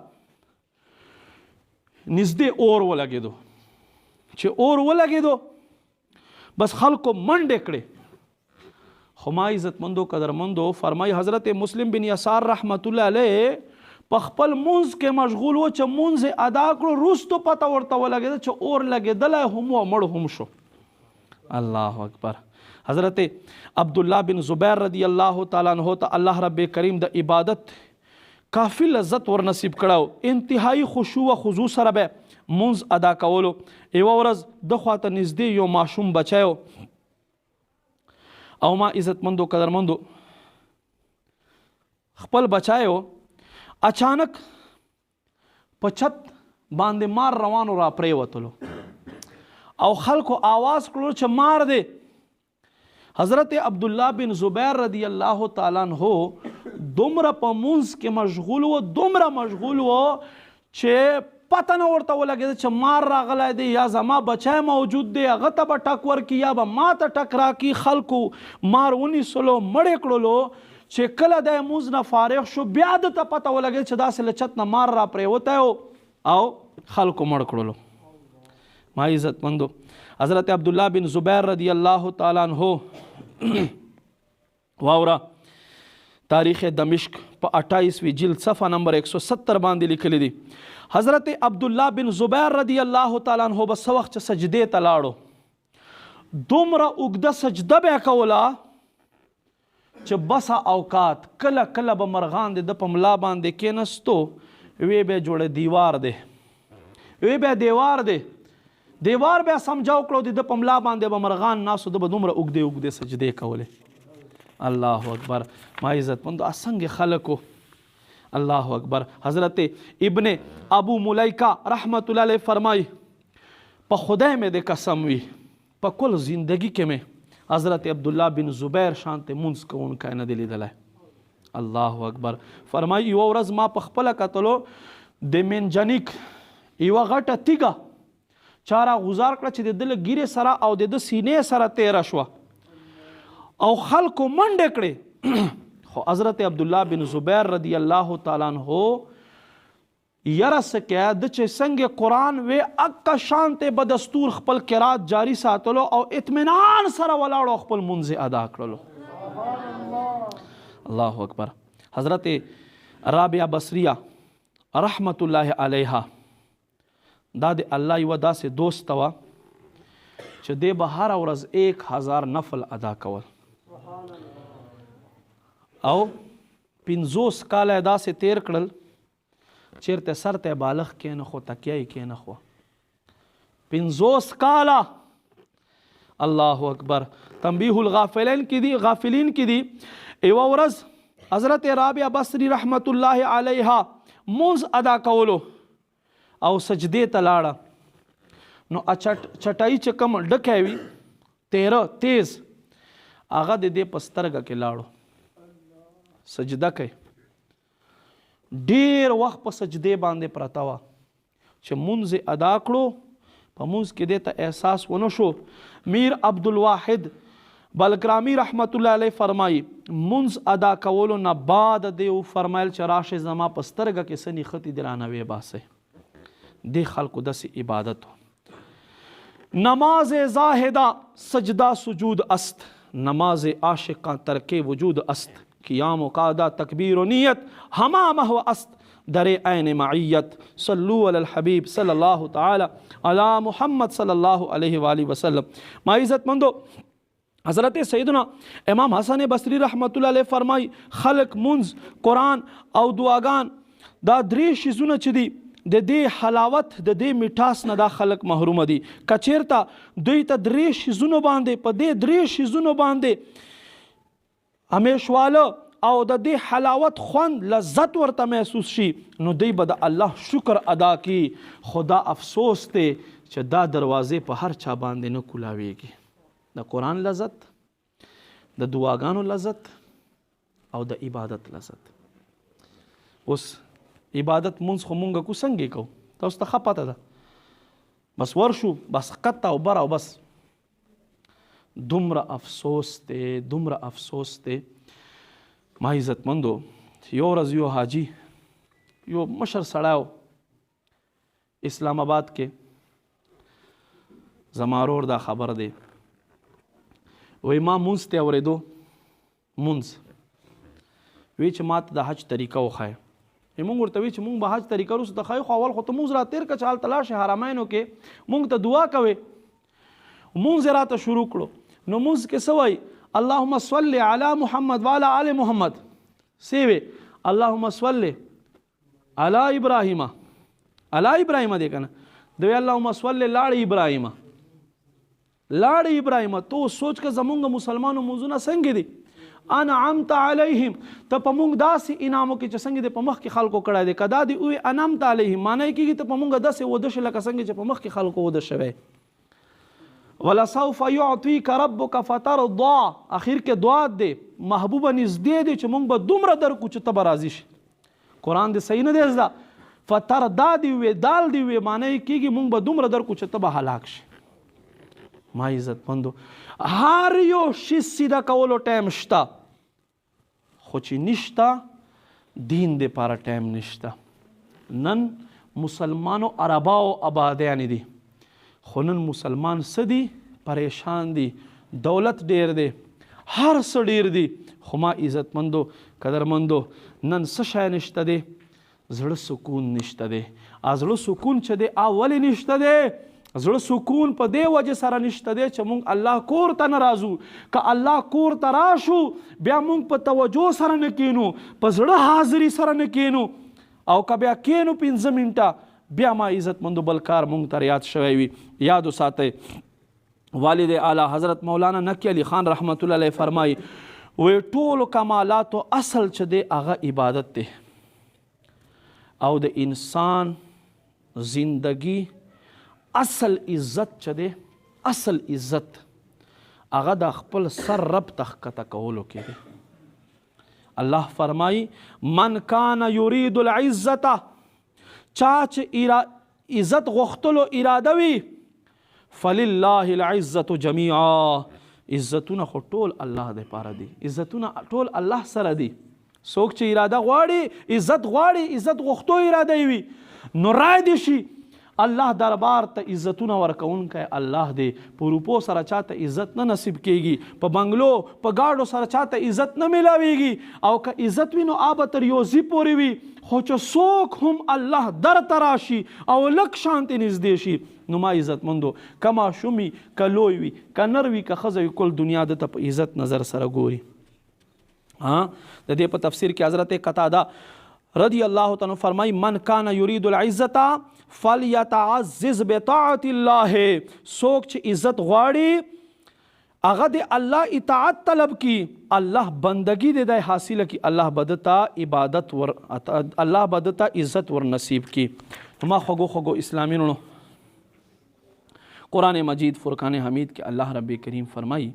نږدې اور ولګېدو. چې اور ولګېدو بس خلکو منډې کړې. خو ما عزتمندو قدرمندو فرمایي حضرت مسلم بن یسار رحمت الله علیه په خپل مونځ کې مشغول و چې مونځ ادا کړو، وروستو پته ورته ولګېده چې اور لګېدلی هم و مړ هم شو. الله اکبر. حضرت عبدالله بن زبیر رضی الله تعالی عنہ ته الله رب کریم د عبادت کافی لذت ور نصیب کړو. انتهایی خشوع و خضوع سره به مونځ ادا کولو. یوه ورځ د خواته نږدې یو ماشوم بچی و او ما عزتمندو قدرمندو خپل بچی و اچانک په چت باندې مار روانو را پریوتلو او خلکو آواز کړو چې مار دی. حضرت عبدالله بن زبیر رضی الله تعالی عنہ دومره په مونځ کې مشغول و چې پته نه ورته ولګېده چې مار راغلی دی یا زما بچی موجود دی هغه ته به ټک ورکړي یا به ما ته ټک راکړي. خلکو مار ونیسلو مړې کړلو چې کله د مونځ نه فارغ شو بیا دته پته ولګېد چې داسې له چت نه مار را پرېوتی او خلکو مړ کړلو. ما عزتمندو حضرت عبدالله بن زبیر رضی الله تعالی عنہ واوره تاریخ دمشق په 28وی جلد صفحه نمبر 170 باندې لیکلی دی. حضرت عبدالله بن زبیر رضی الله تعالی عنہ بس وخت سجدې ته لاړو دومره اوږده سجده به کوله چې بسا اوقات کله کله به مرغان د په ملا باندې کېنستو وی به جوړه دیوار دی دیوار به سمجاو کړو د په ملا باندې به مرغان ناسو د به دومره اوږدې سجدې کولې. الله اکبر. ما عزتمندو څنګه خلکو الله اکبر. حضرت ابن ابو ملیکہ رحمت الله علیه فرمای په خدای مې د قسم وي په کل زندگی کې مې حضرت عبدالله بن زبیر شانته مونځ کوونکی نه دی لیدلی. الله اکبر. فرمای یوه ورځ ما په خپله کتلو د منجنیک یوه غټه تیږه چا را غوزار کړه چې د ده له ګیرې سره او د ده سینې سره تیره شوه او خلکو منډې کړې خو حضرت عبدالله بن زبیر رضی الله تعالی عنہ یره سکه د چې څنګه قرآن وی اکا شانته به دستور خپل قرات جاری ساتلو او اطمینان سره ولاړو خپل منځ ادا کړلو. الله اکبر. حضرت رابعه بصریه رحمت الله علیها دا د الله یو داسې دوست وه چې دی به هره ورځ 1000 نفل ادا کول او 50 کاله داسې تیر کړل چیرته سر ته بالغ کېنه خو تکیه یې کېنه خو 50 کاله. الله اکبر. تنبیه الغافلین کې دي یوه ورځ حضرت رابعه بصری رحمت الله علیها مونځ ادا کولو او سجدې ته لاړه نو چټای چې کوم ډکی وي تیره تیز هغه د دې په سترګه کې لاړو سجده کوي ډیر وخت په سجدې باندې پرته وه چې مونځ ادا کړو په مونځ کې دې ته احساس ونه شو. میر عبدالواحد بلگرامی رحمت الله علیه فرمایي مونځ ادا کولو نه بعد دیو فرمایل چې راشي زما په سترګه کې څه نیښتې دې رانه ویباسئ. دې خلکو داسې عبادت نماز زاهده سجدہ سجود است نماز عاشقاں ترک وجود است قیام و قعدہ تکبیر و نیت ہما محو است در عین معیت صلو علی الحبیب صلی اللہ تعالی علی محمد صلی اللہ علیہ وآلہ وسلم. ما عزت مندو حضرت سیدنا امام حسن بصری رحمت الله علیه فرمای خلق منز قرآن او دعاگان دا درې شیزونه چې دي د دې حلاوت د دې میټاس نه دا خلق محروم دي. کچیرته دوی ته درې شیزونو باندې په دې درې شیزونو باندې همیشواله او د دې حلاوت خوند لذت ورته محسوس شي نو دوی به د الله شکر ادا کی. خدا افسوس دی چې دا دروازې په هر چا باندې نه کولاویږي. د قرآن لذت د دعاګانو لذت او د عبادت لذت. اوس عبادت مونږ خو مونږ کو څنګه کو تاسو ته ښه پته ده بس ورشو بس قطه او بره او بس دومره افسوس دی. ما عزتمندو یو ورځ یو حاجی یو مشر سړی اسلام آباد کې زما ورور دا خبر دی وی ما مونځ ته اورېدو مونځ وی چې ما ته د حج طریقه وښایه مونږ ورته وی چې مونږ به حج طریقه وروسته ته ښایو خو اول خو ته مونځ را تېر کړه چې هلته لاړ شې حرمینو کې مونږ ته دعا کوې مونځ یې راته شروع کړو نو مونځ کې څه وایي اللهم صل علی محمد وعلى آل محمد سیوه اللهم صل علی ابراهیم دی کنه دوی اللهم صل لاړ ابراهیم تو سوچ که زمونږ مسلمانو منځونه څنګه دي انعمت علیهم ته په موږ داسې انعامو کې چې څنګه د په مخ کې خلکو کړی دی که دا دې ووایي انعمت علیهم معنی کېږي ته په موږ داسې وده شي لکه څنګه چې په مخ کې خلکو وده شوی ولسوف یعطیک ربک فترضا اخر کې دعا دی محبوبه نږدې دی چې موږ به دومره درکو چې ته به راضي شي قرآن دې صحیح نه دی زده فترضا دی وې دال دی وې معنی کېږي موږ به دومره درکو چې ته به هلاک شي ما عزت مندو هر یو شي سیده کولو ټایم شته خو چې نشته دین د پاره ټایم نشته نن مسلمانو عرباو آبادیان دي خو نن مسلمان څه دي پریشان دي دولت ډیر دی هر څه ډیر دي خو ما عزتمندو قدرمندو نن څه شی نشته دی زړه سکون نشته دی زړه سکون چې دی ولې نشته دی زړه سکون په دې وجه سره نشته دی چې مونږ الله کور ته نه راځو که الله کور ته راشو بیا مونږ په توجه سره نه کینو په زړه حاضري سره نه کینو او که بیا کینو 15 منټه بیا ما عزتمندو بل کار مونږ ته یاد شوی وي یاد وساتئ والد اعلی حضرت مولانا نقی علی خان رحمت الله علیه فرمایي وی ټولو کمالاتو اصل چې دی هغه عبادت دی او د انسان زندگی اصل عزت چې دی اصل عزت هغه د خپل سر رب ته ښکته کولو کې دی الله فرمایي من کان یرید العزة چا چې عزت غوښتلو اراده وي فلله العزة جمیعا عزتونه خو ټول الله د پاره دي عزتونه ټول الله سره دي څوک چې اراده غواړي عزت غواړي عزت غوښتو اراده وي نو رای دي شي الله دربار ته عزتونه ورکوونکی الله دی په روپو سره چاته عزت نه نصیب کیږي په بنگلو په گاډو سره چاته عزت نه ملاویږي او که عزت وي نو آب تر یوزي پورې وي خو چې څوک هم الله در ته راشي او لږ شانتې نږدې شي نو ما عزتمندو که ماشوم وي که لوی وي که نر وي که ښځه وي کل دنیا د ته په عزت نظر سره ګوري د دې په تفسیر کې حضرت قتاده رضی الله تعالی فرمای من کان یرید العزة فلیتعزز بطاعت الله څوک چې عزت غواړي هغه د الله اطاعت طلب کی الله بندگی د حاصله کی الله بدتا عبادت ور الله بدتا عزت ور نصیب کی ما خوگو اسلامی نو قرآن مجید فرقان حمید کے اللہ رب کریم فرمائی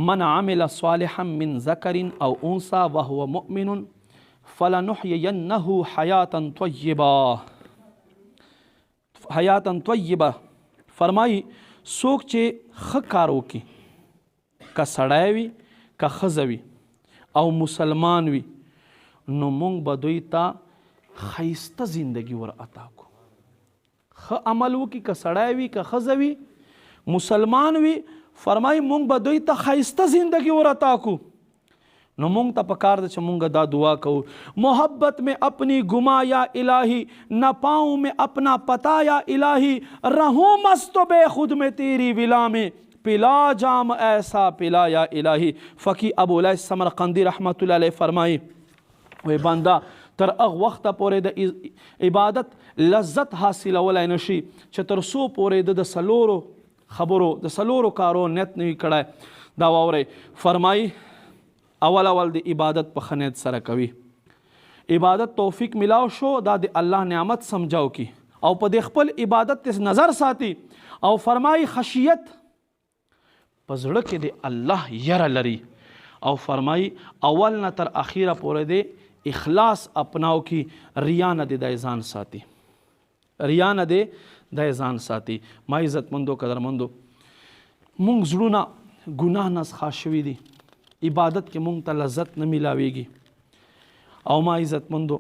من عمل صالحا من ذکر او انثى وهو مؤمن فلنحيينه حیاتا طیبه فرمائی څوک چې ښه کار وکړي که سړی وي که ښځه وي او مسلمان وي نو موږ به دوی ته ښایسته زندگی ور عطا کړو ښه عمل وکړي که سړی وي که ښځه وي مسلمان وي فرمایي موږ به دوی ته ښایسته زندگی ور عطا کړو نو مونږ ته پکار ده چې مونږ دا دعا کوو محبت میں اپنی گما یا الہی نہ پاؤں میں اپنا پتا یا الہی رہوں مست بے خود میں تیری ولا میں پلا جام ایسا پلا یا الہی فقی ابو الیث سمرقندی رحمت اللہ علیہ فرمائی وی بندہ تر اغ وخت پورې د عبادت لذت حاصلولی نشي چې تر څو پورې د سلورو خبرو د سلورو کارو نیت نوي کړی دا واورئ فرمایي اول د عبادت په خنیت سره کوي عبادت توفیق ملاو شو دا د الله نعمت سمجھاو کی او په د خپل عبادت نظر ساتي او فرمای خشیت په زړه کې د الله یره لري او فرمای اول نه تر اخیره پورې د اخلاص اپناو کی ریا نه د ځان ساتي ریا نه د ځان ساتي ما عزتمندو قدرمندو مونږ زړونه ګناه نه څخه شوي دي عبادت کې مونږ ته لذت نه ملاویږي او ما عزتمندو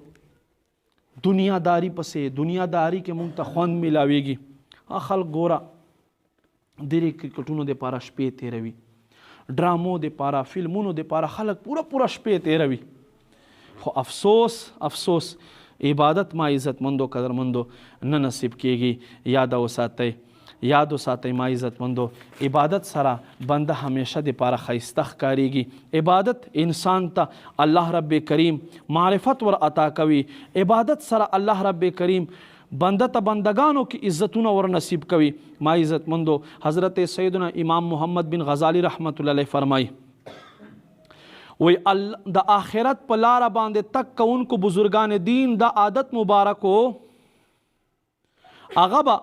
دنیاداری پسې دنیاداری کې مونږ ته خوند ملاویږي خلک ګوره ډېرې کرکټونو د پاره شپې تېروي ډرامو د پاره فلمونو د پاره خلک پوره شپې تېروي خو افسوس عبادت ما عزتمندو قدرمندو نه نصیب کېږي یاد وساتئ ما عزتمندو عبادت سره بنده همیشه د پاره ښایسته ښکارېږي عبادت انسان ته الله رب کریم معرفت ور عطا کوي عبادت سره الله رب کریم بنده ته بندگانو کې عزتونه ور نصیب کوي. ما عزت مندو حضرت سیدنا امام محمد بن غزالی رحمت الله علیه فرمای وی د آخرت په لار باندې تک کوونکو بزرگان دین د عادت مبارکو هغه به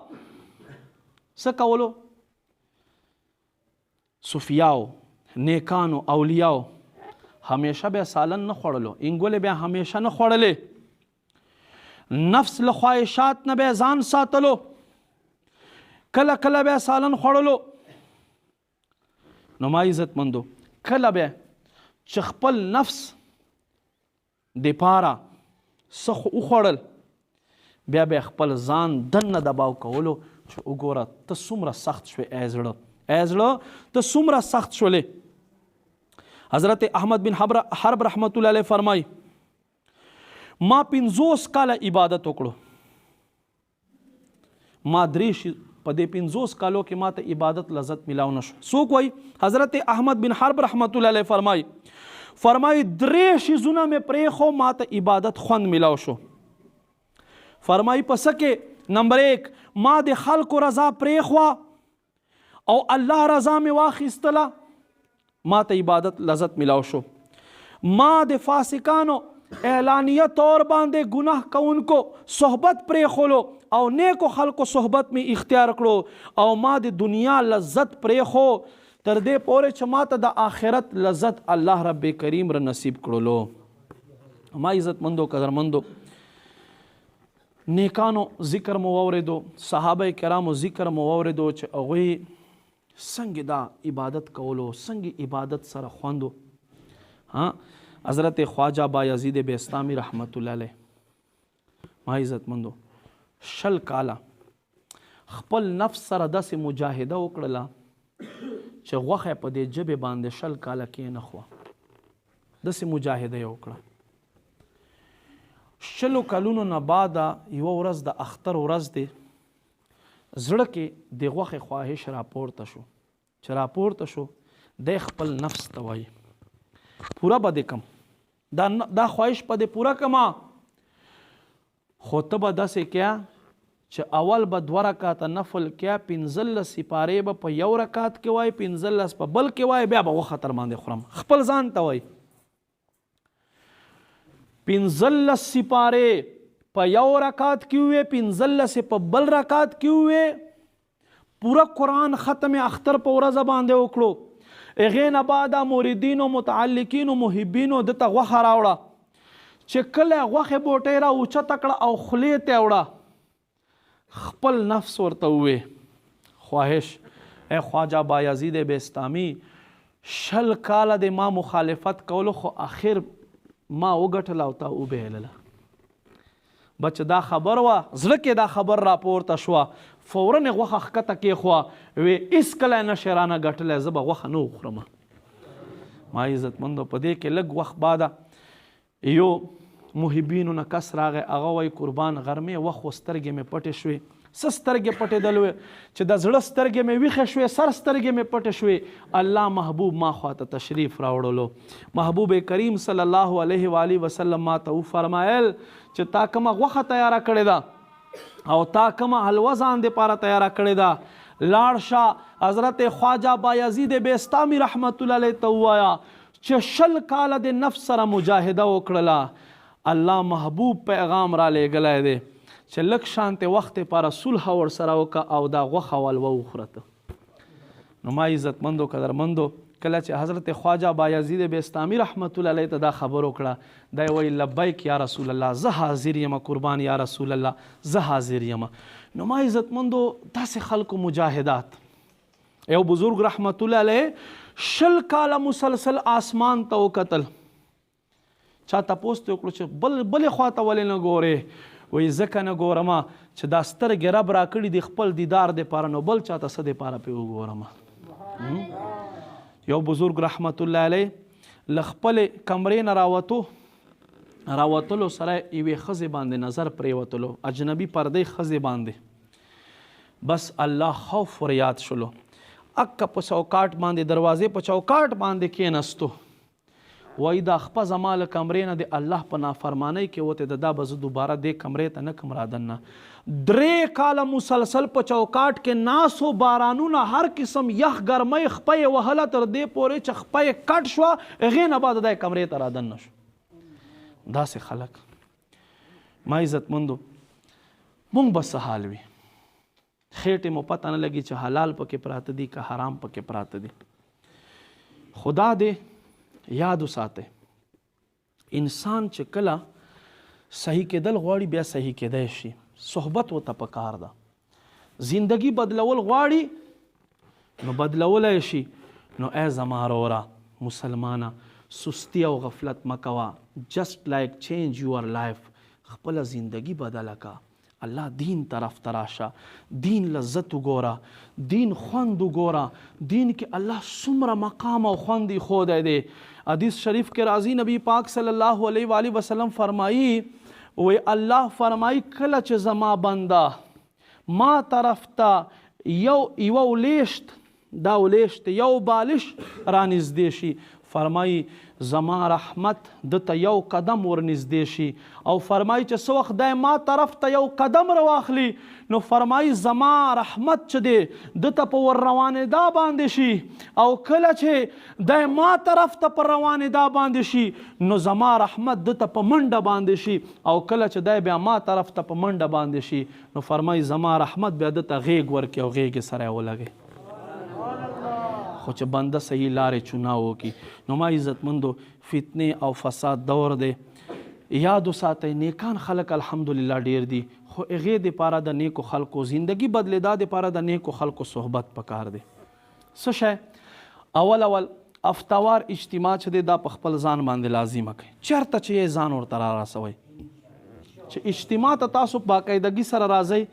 څه کولو؟ صوفیاو، نیکانو، اولیاو همیشه بیا سالن نه خوړلو، انګولې بیا همیشه نه خوړلې، نفس له خواهشات نه بیا ځان ساتلو، کله کله بیا سالن خوړلو. نو ما عزت مندو کله بیا چې خپل نفس دپاره څه وخوړل بیا بیا خپل ځان دننه دباو کولو چې وګوره ته څومره سخت شوې ای زړه ته څومره سخت شولې. حضرت احمد بن حرب رحمت الله علیه فرمای ما 50 کاله عبادت وکړو، ما په دې 50 کالو کې ما ته عبادت لذت ملاو نشو. څوک وایي؟ حضرت احمد بن حرب رحمت الله علیه فرمای 3 شیزونه مې پرېښو ما ته عبادت خوند ملاو شو. فرمای پس کې نمبر 1 ما د خلکو رضا پرېښوه او الله رضا مې واخیستله، ما ته عبادت لذت ملاو شو. ما د فاسقانو اعلانیه طور باندې گناه کوونکو صحبت پرېښولو او نیکو خلکو صحبت می اختیار کړو او ما د دنیا لذت پرېښو تر دې پورې چې ما ته د آخرت لذت الله رب کریم را نصیب کړلو. ما عزت مندو قدرمندو نیکانو ذکر مو واورېدو، صحابه کرامو ذکر مو واورېدو چې هغوی څنګه دا عبادت کولو، څنګه عبادت سره خوندو. حضرت خواجہ بایزید بیستامی رحمت الله علیه ما عزت مندو 60 کاله خپل نفس سره داسې مجاهده وکړله چې غوښه په دې ژبې باندې 60 کاله کېنښوه، داسې مجاهده یې وکړه. 60 کلونو نه بعد یوه ورځ د اختر ورځ دی، زړه کې د غوښې خواهش راپورته شو، چې راپورته شو دی خپل نفس ته وایي پوره به دې کم، دا خواهش به دې پوره کما، خو ته به داسې کیا چې اول به 2 رکاته نفل کیا، 15 سپارې به په 1 رکات کې وای، 15 په بل کې وای، بیا به غوښه تر باندې خورم. خپل ځان ته وای 15 سپارې په 1 رکات کې وې، 15 په بل رکات کې وې، پورا قرآن ختم اختر په ورځ باندې وکړو. هغې نه بعد موریدینو متعلقینو محبینو دته غوښه راوړه، چې کله غوښې بوټۍ را اوچته کړه او خولې ته وړه، خپل نفس ورته ووې خواهش ای خواجه بایزید بیستامی 60 کاله د ما مخالفت کولو خو اخر ما وګټله او تا وبهلله. بچ دا خبر وه، زړه کې دا خبر راپورته شوه، فورا یې غوښه ښکته کېښوه، وې هېڅکله یې نشې رانه ګټلی، زه به غوښه نه وخورم. ما عزتمندو په دې کې لږ وخت بعده یو محبینو نه کس راغی، هغه وایي قربان غرمې وخت خو سترګې مې پټې شوې. څه سترګې پټېدل وې چې د زړه سترګې مې ویښې شوې، سر سترګې مې پټې شوې. الله محبوب ما خواته تشریف راوړلو. محبوب کریم صلی الله علیه و آله وسلم ما ته وفرمایل چې تا کومه غوښه تیاره کړې ده او تا کومه حلوه ځان دپاره تیاره کړې ده، لاړ شه حضرت خواجه بایزید بیستامی رحمت الله علیه ته ووایه چې 60 کاله د نفس سره مجاهده وکړله، الله محبوب پیغام را لیږلی دی چې لږ شانتې وخت لپاره صلح ورسره وکړه او دا غوښه ولوه وخوره. نو ما عزتمندو قدرمندو کله چې حضرت خواجه بایزید بیستامی رحمت الله علیه ته دا خبر وکړه، دی وایي لبیک یا رسول الله، زه حاضر یم قربان یا رسول الله، زه حاضر یم. نو ما عزتمندو داسې خلکو مجاهدات، یو بزرگ رحمت الله علیه 60 کاله مسلسل آسمان ته وکتل، چا تپوس ته وکړو چې بلې خوا ته ولې نه ګورې؟ وایي ځکه نه ګورم چې دا سترګې رب راکړي دي خپل دیدار دپاره، نو بل چاته څه دپاره پرې وګورم. یو بزرگ رحمت الله علیه له خپلې کمرې نه راوتلو سره یوې ښځې باندې نظر پرېوتلو، اجنبي پردۍ ښځې باندې، بس الله خوف ور یاد شلو. اکه په چوکاټ باندې، دروازې په چوکاټ باندې کېنستو، وای دا خپه زما له کمرې نه د الله په نافرمانۍ کې وته دا به زه دوباره دې کمرې ته نه کم رادن نه. 3 کاله مسلسل په چوکاټ کې ناسو بارانونه هر قسم یخ ګرمۍ خپه یې وهله تر دې پورې چې خپه یې کټ شوه هغې نه بعد دا کمرې ته رادن نه شو. داسې خلک ما عزتمندو مونږ به څه حال وي خېټې مو پته نه لګي چې حلال پکې پراته دي که حرام پکې پراته دي. خدا دې یاد وساتئ انسان چې کله صحیح کېدل غواړي بیا صحیح کېدی شي صحبت ورته پکار ده. زندگی بدلول غواړي نو بدلولی شي. نو ای زما وروره مسلمانه سستی او غفلت مکوه. جسٹ لایک چینج یور لایف. خپله زندگی بدله که. الله دین طرف تراشه. دین لذت وګوره. دین خوند وګوره. دین کې الله څومره مقام او خوند ایښودی دی. حدیث شریف کې راځي نبی پاک صلی الله علیه و آله وسلم فرمایي وی الله فرمایي کله چې زما بنده ما طرف ته یو ولیشت دا ولیشت یو بالش رانږدې شي فرمایي زما رحمت دته یو قدم ورنږدې شي او فرمایي چې څه وخت دی ما طرف ته یو قدم راواخلي نو فرمایي زما رحمت چې دی دته په ور روانېدا باندې شي او کله چې دی ما طرف ته په روانېدا باندې شي نو زما رحمت دته په منډه باندې شي او کله چې دی بیا ما طرف ته په منډه باندې شي نو فرمایي زما رحمت بیا دته غیږ ورکړي او غیږې سره یې ولګي. خو چې بنده صحیح لارې چناو وکړي. نو ما عزتمندو فتنې او فساد دور دی. یاد وساتئ نیکان خلک الحمدلله ډیر دي خو هغې دپاره د نیکو خلکو زندگی بدلېدا دپاره د نیکو خلکو صحبت پکار دی. څه شی اول افتوار اجتماع چې دی دا په خپل ځان باندې لازمه کړئ. چېرته چې یې ځان ورته رارسوئ چې اجتماع ته تاسو باقاعدګي سره راځئ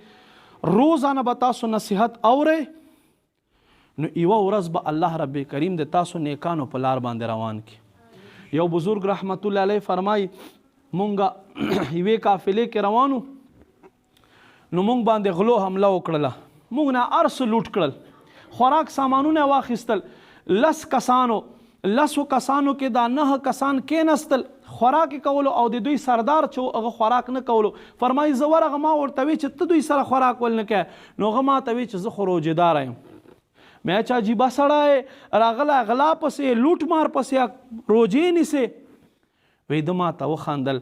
روزانه به تاسو نصیحت اورئ نو یوه ورځ به الله رب کریم د تاسو نیکانو په لار باندې روان کی. یو بزرگ رحمت الله علیه فرمای مونږه یوې قافلې کې روانو نو مونږ باندې غلو حمله وکړله. مونږ نه ارس لوټ کړل خوراک سامانونه واخیستل. 10 کسانو کې دا 9 کسان کېنستل خوراک کولو او د دوی سردار چې هغه خوراک نه کولو. فرمایي زه ورغه ما ورته وی چې ته دوی سره خوراک ول نه کوې نو هغه ما ته وی چې زه خو روجهدار یم. مې چې عجیبه سړی راغلی غلا پسې لوټ مار پسې روجې نیسې وی ده ما ته وخندل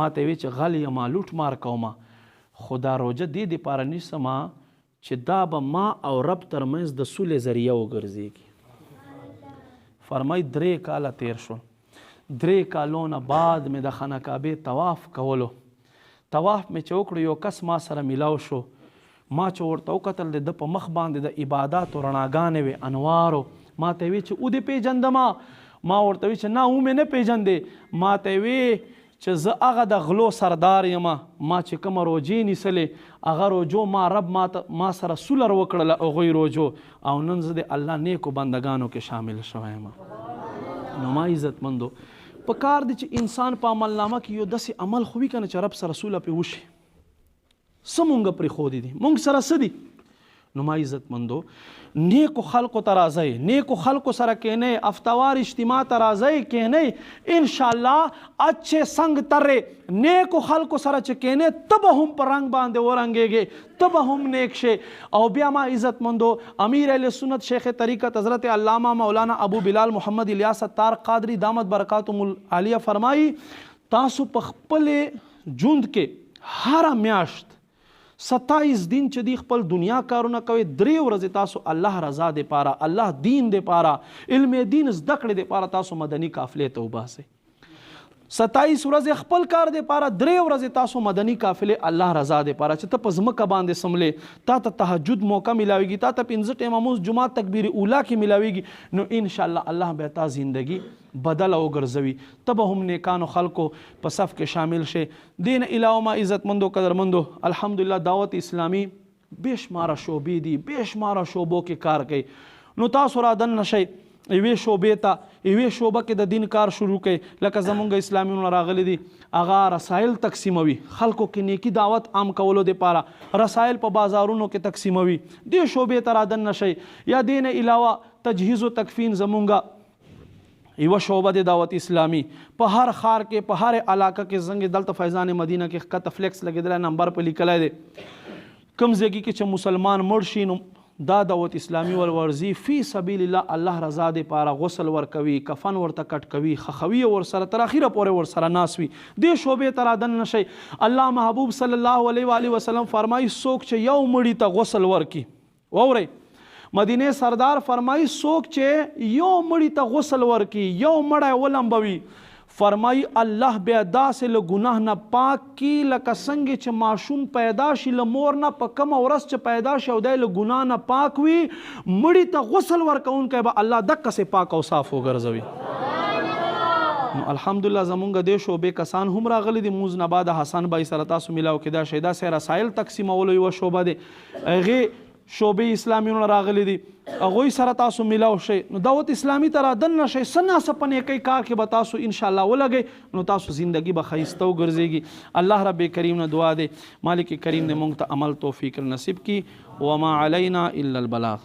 ما ته وی چې غل یم لوټ مار کومه خو دا روجه دې دپاره نیسمه چې دا به ما او رب ترمنځ د سولې ذریعه وګرځېږي. فرمای 3 کاله تیر شو. 3 کالو نه بعد مې د خانه کعبې طواف کولو. طواف مې چې وکړو یو کس ما سره میلاو شو. ما چې ورته وکتل د په مخ باندې د عباداتو رڼاګانې وې انوارو. ما ته وی چې او دې پیژندما ما ورته وی چې نه او مې نه پیژندې. ما ته وی چې زه هغه د غلو سردار یم ما چې کومه روجې نیسلې هغه روجو ما رب ما سره سولر وکړله هغوی روجو او نن زه د الله نیکو بندگانو کې شامل شوی یم. نو ما عزتمندو په کار دی چې انسان په عملنامه کې یو داسې عمل خو وي که نه چې رب سره سوله پرې وشي. څه مونږ پرېښودي دي مونږ سره څه دي. نو ما عزتمندو نیکو خلقو ته راځئ نیکو خلقو سره کېنئ افتوار اجتماع ته راځئ کېنئ انشاءالله اچھے سنگ ترې نیکو خلقو سره چې کېنئ ته به هم په رنګ باندې ورنګېږې ته به هم نیک شې. او بیا ما عزتمندو امیر اهل سنت شیخ طریقت حضرت علامہ مولانا ابو بلال محمد الیاس ستار قادری دامت برکاتهم العالیہ فرمایي تاسو په خپل ژوند کې هره میاشت 27 دن چې دی خپل دنیا کارونه کوي 3 ورځې تاسو الله رضا دی پاره الله دین دی پاره علم دین زده کړې دی پاره تاسو مدني قافلې ته وباسئ. 27 ورځې خپل کار دی پاره 3 ورځې تاسو مدني قافلې الله رضا دی پاره چې ته په ځمکه باندې سملې تا ته تهجد موقع ملاویږي تا ته 5 ټیمه مونځ جمعه تکبیر اوله کې ملاویږي نو انشاءالله الله به تا زندگی بدل وګرځوي ته به هم نیکانو خلکو په صف کې شامل شي. دین علاوه ما عزتمندو قدرمندو الحمدلله دعوت اسلامی بېشماره شعبې دي بېشماره شعبو کې کار کوي. نو تاسو را دن نشئ یوې شعبې ته یوې شعبه کې د دین کار شروع کړئ لکه زمونږ اسلامیون راغلي دي هغه رسایل تقسیموي خلکو کې نیکی دعوت عام کولو دپاره رسایل په بازارونو کې تقسیموي دې شعبې ته را دن نشئ. یا دین علاوه تجهیز و تکفین زمونږ یوه شعبه د دعوت اسلامي په هر ښار کې په هر علاقه کې زنګ دلته فیضان مدینه کې ښکته فلیکس لګېدلی نمبر په لیکلی دی کوم ځای کې چې مسلمان مړ شي نو دا دعوت اسلامي ورورځي فی سبیل الله الله رضا د پاره غسل ورکوي کفن ورته کټ کوي خخوي ورسره تر اخره پورې ورسره ناس وي دې شعبې ته رادن نشي الله محبوب صلی الله علیه و آله وسلم فرمایي څوک چې یو مړي ته غسل ورکي واورئ مدینه سردار فرمایي څوک چې یو مړي ته غسل ورکي یو مړی ولمبوي فرمایي الله بیا داسې له ګناه نه پاک کی لکه څنګه چې ماشوم پیدا شي له مور نه په کومه ورځ چې پیدا شي او دی له ګناه نه پاک وي مړي ته غسل ورکوونکی به الله دقسې پاک او صاف وګرځوي نو الحمدلله زمونږ دې شعبې کسان هم راغلي دي موز نه بعد حسن بای سره تاسو میلاو کې دا شیدا سه رسایل تقسیمولو یوه شعبه دی هغې شعبې اسلامیونه راغلي دي هغوی سره تاسو میلاو شئ نو دعوت اسلامي ته رادن نشئ څه ناڅه په نیکۍ کار کې به تاسو انشاءالله ولګئ نو تاسو زندگی به ښایسته وګرځېږي الله رب کریم نه دعا دی مالک کریم دې موږ ته عمل توفیق نصیب کړي وما علینا الا البلاغ